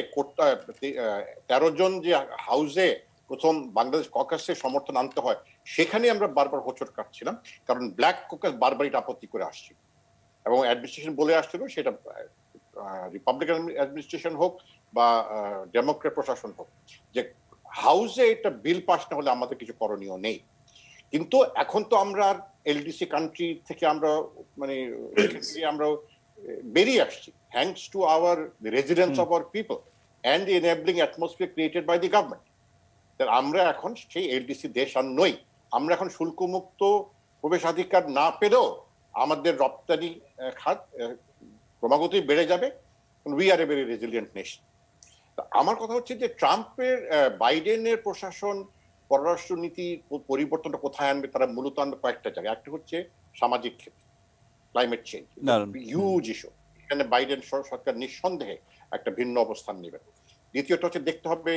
13 জন যে হাউসে প্রথম বাংলাদেশ ককাসে সমর্থন আনতে হয়, সেখানে আমরা বারবার হোঁচট কাটছিলাম, কারণ ব্ল্যাক ককাস বারবার এটা আপত্তি করে আসছে এবং অ্যাডমিনিস্ট্রেশন বলে আসছিল, সেটা রিপাবলিকান অ্যাডমিনিস্ট্রেশন হোক বা ডেমোক্রেট প্রশাসন হোক, যে হাউসে এটা বিল পাস না হলে আমাদের কিছু করণীয় নেই। কিন্তু এখন তো আমরা এলডিসি কান্ট্রি থেকে আমরা মানে আমরা বেরিয়ে আসছি, thanks to our residence of our people and the enabling atmosphere created by the government. আমরা এখন সেই এলডিসি দেশ আর নই। আমরা এখন শুল্কমুক্ত প্রবেশাধিকার না পেলেও আমাদের রপ্তানি খাত ক্রমাগতই বেড়ে যাবে। We are a very resilient nation. আমার কথা হচ্ছে যে ট্রাম্পের বাইডেনের প্রশাসন পররাষ্ট্রনীতি পরিবর্তনটা কোথায় আনবে, তারা মূলত আনবে কয়েকটা জায়গায়। একটা হচ্ছে সামাজিক ক্ষেত্রে, ক্লাইমেট চেঞ্জ হিউজ ইস্যু, এখানে বাইডেন সরকার নিঃসন্দেহে একটা ভিন্ন অবস্থান নেবেন। দ্বিতীয়টা হচ্ছে দেখতে হবে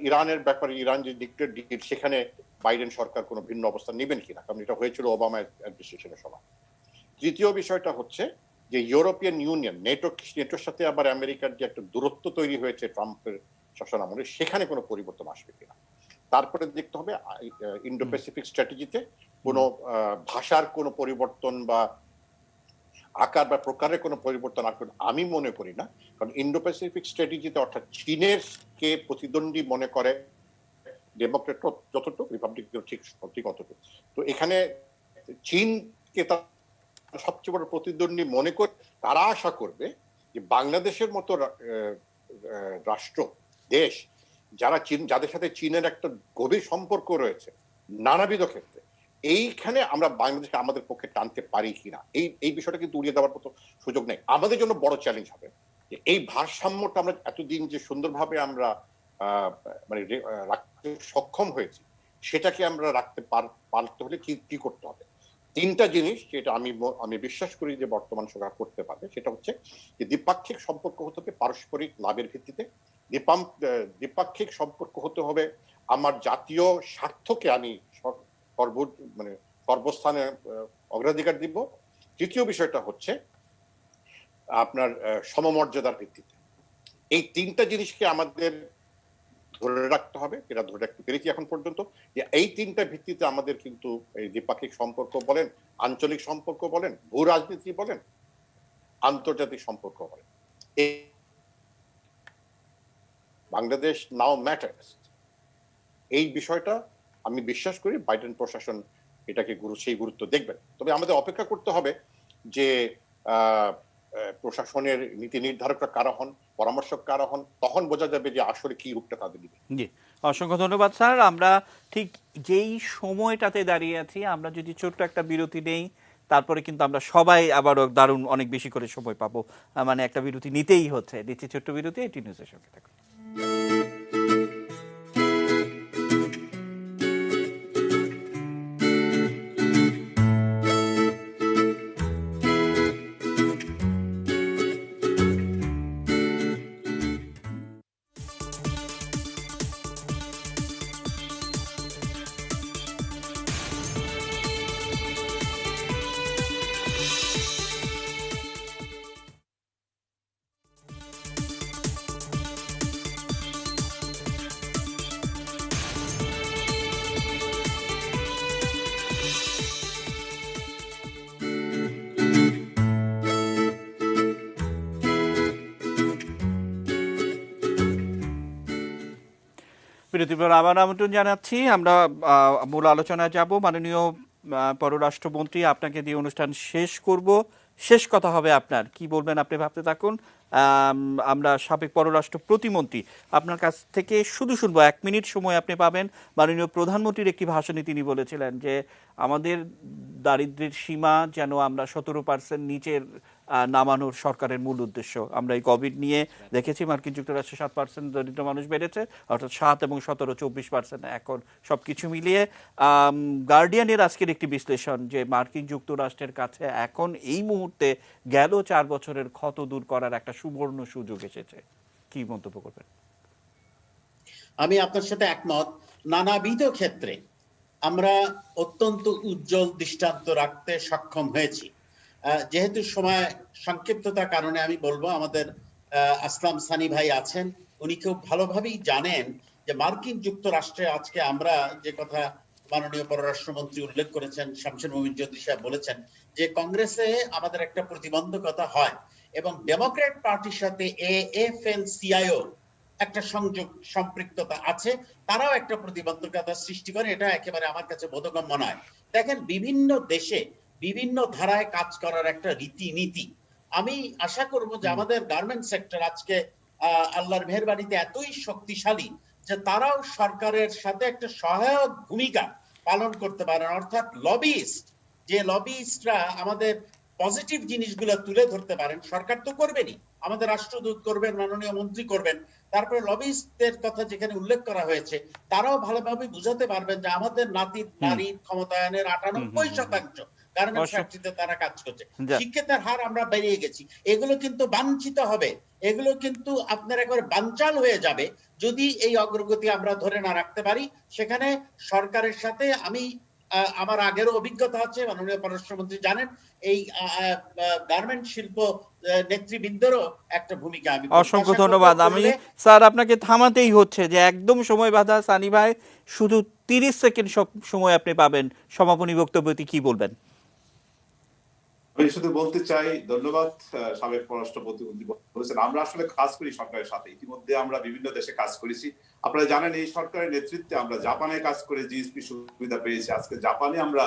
ইরানের ব্যাপারে, ইরান যে ডিক্টেট ডিল, সেখানে বাইডেন সরকার কোনো ভিন্ন অবস্থান নেবেন কিনা, কারণ এটা হয়েছিল ওবামা অ্যাডমিনিস্ট্রেশনের সময়। তৃতীয় বিষয়টা হচ্ছে যে ইউরোপিয়ান ইউনিয়ন, নেটোর সাথে আবার আমেরিকার যে একটা দূরত্ব তৈরি হয়েছে ট্রাম্পের শাসন আমলে, সেখানে কোনো পরিবর্তন আসবে কিনা। তারপরে দেখতে হবে ইন্ডো প্যাসিফিক স্ট্র্যাটেজিতে কোনো ভাষার কোনো পরিবর্তন বা আকার বা প্রকারের কোনো পরিবর্তন আসবে আমি মনে করি না, কারণ ইন্ডো প্যাসিফিক স্ট্র্যাটেজিতে অর্থাৎ চীনের কে প্রতিদ্বন্দ্বী মনে করে ডেমোক্রেট যতটুকু, রিপাবলিক ঠিক অতটুকু। তো এখানে চীনকে সবচেয়ে বড় প্রতিদ্বন্দ্বী মনে করে তারা আশা করবে যে বাংলাদেশের মতো রাষ্ট্র দেশ, যাদের সাথে চীনের একটা গভীর সম্পর্ক রয়েছে নানাবিধ ক্ষেত্রে, এইখানে আমরা বাংলাদেশকে আমাদের পক্ষে টানতে পারি কিনা, এই বিষয়টা কিন্তু উড়িয়ে দেওয়ার মতো সুযোগ নেই। আমাদের জন্য বড় চ্যালেঞ্জ হবে যে এই ভারসাম্যটা আমরা এতদিন যে সুন্দরভাবে আমরা মানে রাখতে সক্ষম হয়েছি, সেটাকে আমরা রাখতে পারতে হলে কি করতে হবে। তিনটা জিনিস যেটা আমি বিশ্বাস করি যে বর্তমান সরকার করতে পারবে, সেটা হচ্ছে যে দ্বিপাক্ষিক সম্পর্ক হতে হবে পারস্পরিক লাভের ভিত্তিতে, দ্বিপাক্ষিক সম্পর্ক হতে হবে আমার জাতীয় স্বার্থকে আমি সর্বস্থানে অগ্রাধিকার দিব। তৃতীয় বিষয়টা হচ্ছে আপনার সমমর্যাদার ভিত্তিতে। এই তিনটা জিনিসকে আমাদের ধরে রাখতে হবে, এটা ধরে রাখতে পেরেছি এখন পর্যন্ত, যে এই তিনটা ভিত্তিতে আমাদের কিন্তু এই দ্বিপাক্ষিক সম্পর্ক বলেন, আঞ্চলিক সম্পর্ক বলেন, ভূ রাজনীতি বলেন, আন্তর্জাতিক সম্পর্ক বলেন, বাংলাদেশ নাও ম্যাটার্স। এই বিষয়টা আমি বিশ্বাস করি বাইডেন প্রশাসন এটাকে সেই গুরুত্ব দেখবেন। তবে আমাদের অপেক্ষা করতে হবে যে প্রশাসনের নীতি নির্ধারকরা কারা হন, পরামর্শক কারা হন, তখন বোঝা যাবে যে আসলে কি রূপটা তাদের দিবে। জি, অসংখ্য ধন্যবাদ স্যার। আমরা ঠিক যেই সময়টাতে দাঁড়িয়ে আছি, আমরা যদি ছোট্ট একটা বিরতি নেই, তারপরে কিন্তু আমরা সবাই আবারও দারুণ অনেক বেশি করে সময় পাবো। মানে একটা বিরতি নিতেই হচ্ছে। দিচ্ছি ছোট্ট বিরতি, এটি নিউজের সঙ্গে থাকুন। বিরতির পর আবার আমন্ত্রণ জানাচ্ছি। আমরা মূল আলোচনায় যাব। মাননীয় পররাষ্ট্রমন্ত্রী, আপনাকে দিয়ে অনুষ্ঠান শেষ করব। শেষ কথা হবে আপনার, কি বলবেন আপনি ভাবতে থাকুন। আমরা সাবেক পররাষ্ট্র প্রতিমন্ত্রী, আপনার কাছ থেকে শুধু শুনবো, 1 মিনিট সময় আপনি পাবেন। মাননীয় প্রধানমন্ত্রীর একটি ভাষণে তিনি বলেছিলেন যে আমাদের দারিদ্র্যের সীমা যেন আমরা 17% নিচের নামানোর সরকারের মূল উদ্দেশ্য। আমরা এই কোভিড নিয়ে দেখেছি মার্কিন যুক্তরাষ্ট্রে 7% দরিদ্র মানুষ বেড়েছে, অর্থাৎ 7 এবং 17 24% এখন সবকিছু মিলিয়ে। গার্ডিয়ানের আজকের একটি বিশ্লেষণ যে মার্কিন যুক্তরাষ্ট্রের কাছে এখন এই মুহূর্তে গেল 4 বছরের ক্ষত দূর করার একটা সুবর্ণ সুযোগ এসেছে। কি মন্তব্য করবেন? আমি আপনার সাথে একমত। নানাবিধ ক্ষেত্রে আমরা অত্যন্ত উজ্জ্বল দৃষ্টান্ত রাখতে সক্ষম হয়েছি। যেহেতু সময় সংক্ষিপ্ততার কারণে আমি বলবো, আমাদের আসলাম সানি ভাই আছেন, উনি খুব ভালোভাবেই জানেন যে মার্কিন যুক্তরাষ্ট্রে আজকে আমরা যে কথা মাননীয় পররাষ্ট্রমন্ত্রী উল্লেখ করেছেন, শামসুল মুমিন চৌধুরী সাহেব বলেছেন যে কংগ্রেসে আমাদের একটা প্রতিবন্ধকতা হয় এবং ডেমোক্র্যাট পার্টির সাথে AFL-CIO একটা সংযোগ সম্পৃক্ততা আছে, তারাও একটা প্রতিবন্ধকতা সৃষ্টি করে। এটা একেবারে আমার কাছে বোধগম্য নয়। দেখেন, বিভিন্ন দেশে বিভিন্ন ধারায় কাজ করার একটা রীতিনীতি। আমি আশা করব যে আমাদের গার্মেন্ট সেক্টর আজকে আল্লাহর মেহেরবানিতে এতই শক্তিশালী যে তারাও সরকারের সাথে একটা সহায়ক ভূমিকা পালন করতে পারেন। অর্থাৎ লবিস্ট, যে লবিস্টরা আমাদের পজিটিভ জিনিসগুলো তুলে ধরতে পারেন, সরকার তো করবেনই, আমাদের রাষ্ট্রদূত করবেন, মাননীয় মন্ত্রী করবেন, তারপরে লবিস্টদের কথা যেখানে উল্লেখ করা হয়েছে তারাও ভালোভাবে বুঝাতে পারবেন যে আমাদের নারীর ক্ষমতায়নের 98% গার্মেন্টস ফ্যাক্টরিতে তারা কাজ করছে। শিক্ষিতের হার আমরা বেরিয়ে গেছি। এগুলো কিন্তু বাঞ্ছিত হবে, এগুলো কিন্তু আপনার একবার বানচাল হয়ে যাবে যদি এই অগ্রগতি আমরা ধরে না রাখতে পারি। সেখানে সরকারের সাথে আমি আমার আগের অভিজ্ঞতা আছে, মাননীয় পররাষ্ট্রমন্ত্রী জানেন, এই গার্মেন্ট শিল্প নেতৃবৃন্দেরও একটা ভূমিকা। আমি অসংখ্য ধন্যবাদ। আমি স্যার আপনাকে থামাতেই হচ্ছে যে একদম সময় বাধা। সানি ভাই, শুধু 30 সেকেন্ড সময় আপনি পাবেন, সমাপনী বক্তব্যটি কি বলবেন? আমি শুধু বলতে চাই, ধন্যবাদ সাবেক পররাষ্ট্রমন্ত্রী বলেছেন, আমরা আসলে কাজ করি সরকারের সাথে। ইতিমধ্যে আমরা বিভিন্ন দেশে কাজ করেছি। আপনারা জানেন এই সরকারের নেতৃত্বে আমরা জাপানে কাজ করে জিএসপি সুবিধা পেয়েছি। আজকে জাপানে আমরা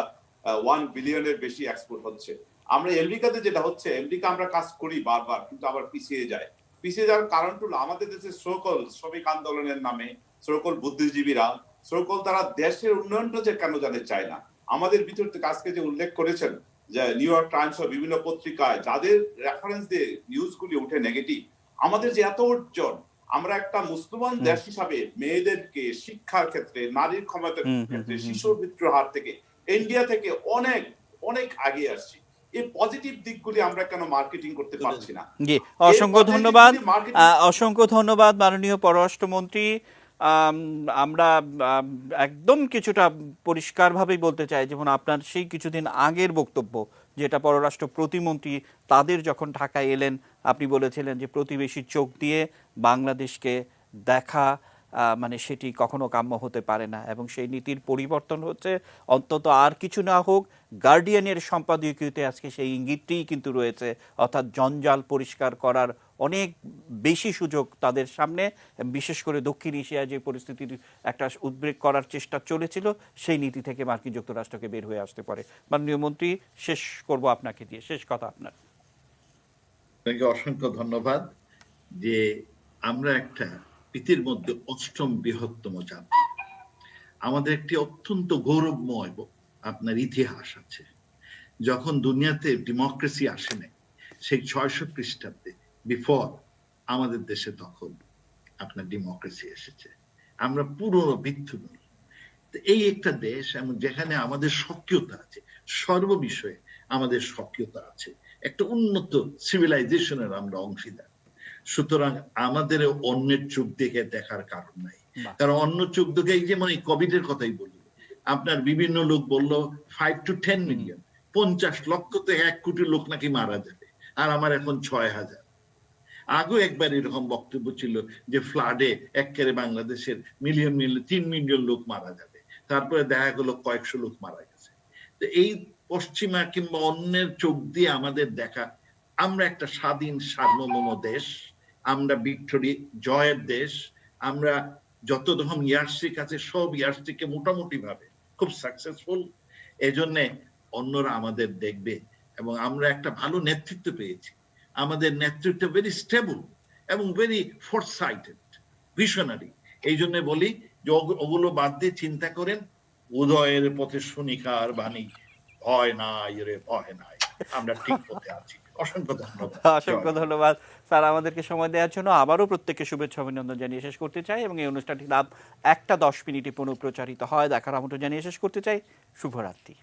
1 বিলিয়নের বেশি এক্সপোর্ট হচ্ছে। আমরা আমেরিকাতে যেটা হচ্ছে, আমেরিকা আমরা কাজ করি বারবার, কিন্তু আবার পিছিয়ে যাওয়ার কারণ হলো আমাদের দেশের সকল শ্রমিক আন্দোলনের নামে সকল বুদ্ধিজীবীরা সকল তারা দেশের উন্নয়নটা যে কেন জানতে চায় না। আমাদের ভিতর থেকে আজকে যে উল্লেখ করেছেন যে নিউ ইয়র্ক টাইমস ও বিভিন্ন পত্রিকায় যাদের রেফারেন্স দিয়ে নিউজগুলি উঠে নেগেটিভ, আমাদের যে এত অর্জন, আমরা একটা মুসলমান দেশ হিসাবে মেয়েদেরকে শিক্ষার ক্ষেত্রে, নারীর ক্ষমতার ক্ষেত্রে, শিশুর মৃত্যুর হার থেকে ইন্ডিয়া থেকে অনেক অনেক আগে আসছি। এই পজিটিভ দিকগুলি আমরা কেন মার্কেটিং করতে পারছি না? জি, অসংখ্য ধন্যবাদ। অসংখ্য ধন্যবাদ মাননীয় পররাষ্ট্রমন্ত্রী। আমরা একদম কিছুটা পরিষ্কারভাবেই বলতে চাই, যেমন আপনার সেই কিছুদিন আগের বক্তব্য, যেটা পররাষ্ট্র প্রতিমন্ত্রী তাদের যখন ঢাকায় এলেন, আপনি বলেছিলেন যে প্রতিবেশীর চোখ দিয়ে বাংলাদেশকে দেখা মানে সেটি কখনো কাম্য হতে পারে না, এবং সেই নীতির পরিবর্তন হচ্ছে। অন্তত আর কিছু না হোক, গার্ডিয়ানের সম্পাদকীয়তে আজকে সেই ইঙ্গিতটিই কিন্তু রয়েছে, অর্থাৎ জঞ্জাল পরিষ্কার করার অনেক বেশি সুযোগ তাদের সামনে। বিশেষ করে দক্ষিণ এশিয়ায় যে পরিস্থিতির একটা উদ্বেগ করার চেষ্টা চলেছিল, সেই নীতি থেকে মার্কিন যুক্তরাষ্ট্রকে বের হয়ে আসতে পারে। মাননীয় মন্ত্রী, শেষ করব আপনাকে দিয়ে, শেষ কথা আপনার। আপনাকে অসংখ্য ধন্যবাদ। যে আমরা একটা পৃথিবীর মধ্যে 8ম বৃহত্তম জাতি, আমাদের একটি অত্যন্ত গৌরবময় আপনার ইতিহাস আছে। যখন দুনিয়াতে ডেমোক্রেসি আসে নাই, সেই 600 খ্রিস্টাব্দে বিফোর আমাদের দেশে তখন আপনার ডেমোক্রেসি এসেছে। আমরা পুরনো ভিত্তি নই। এই একটা দেশ যেখানে আমাদের সক্রিয়তা আছে, সর্ববিষয়ে আমাদের সক্রিয়তা আছে, একটা উন্নত সিভিলাইজেশনের আমরা অংশীদার। সুতরাং আমাদের অন্যের চোখ দেখে দেখার কারণ নাই। কারণ অন্য চোখ দেখে, এই যেমন এই কোভিড এর কথাই বলি, আপনার বিভিন্ন লোক বললো 5 to 10 মিলিয়ন, 50 লক্ষ থেকে 1 কোটি লোক নাকি মারা যাবে, আর আমার এখন 6000। আগেও একবার এরকম বক্তব্য ছিল যে ফ্লাডে একেবারে বাংলাদেশের মিলিয়ন 3 মিলিয়ন লোক মারা যাবে, তারপরে দেখা গেলো কয়েকশো লোক মারা গেছে। তো এই পশ্চিমা কিংবা অন্যের চোখ দিয়ে আমাদের দেখা, আমরা একটা স্বাধীন সার্বভৌম দেশ, আমরা ভিক্টোরি জয়ের দেশ, আমরা যত রকম ইয়ার্সিক আছে সব ইয়ার্সিকে মোটামুটি ভাবে খুব সাকসেসফুল। এজন্য অন্যরা আমাদের দেখবে, এবং আমরা একটা ভালো নেতৃত্ব পেয়েছি। আমাদের নেতৃত্ব ভেরি স্টেবল এবং ভেরি ফোরসাইটেড, ভিশনারি। এই জন্য বলি যে ওগুলো বাদ দিয়ে চিন্তা করেন, উদয়ের পথে শুনিকার বাণী, ভয় নাই রে ভয় নাই, আমরা ঠিক পথে আছি। অসংখ্য ধন্যবাদ। অসংখ্য ধন্যবাদ স্যার আমাদেরকে সময় দেওয়ার জন্য। আবারও প্রত্যেককে শুভেচ্ছা অভিনন্দন জানিয়ে শেষ করতে চাই, এবং এই অনুষ্ঠানটি রাত 1টা 10 মিনিটে পুনঃপ্রচারিত হয়, দেখার আমন্ত্রণ জানিয়ে শেষ করতে চাই। শুভরাত্রি।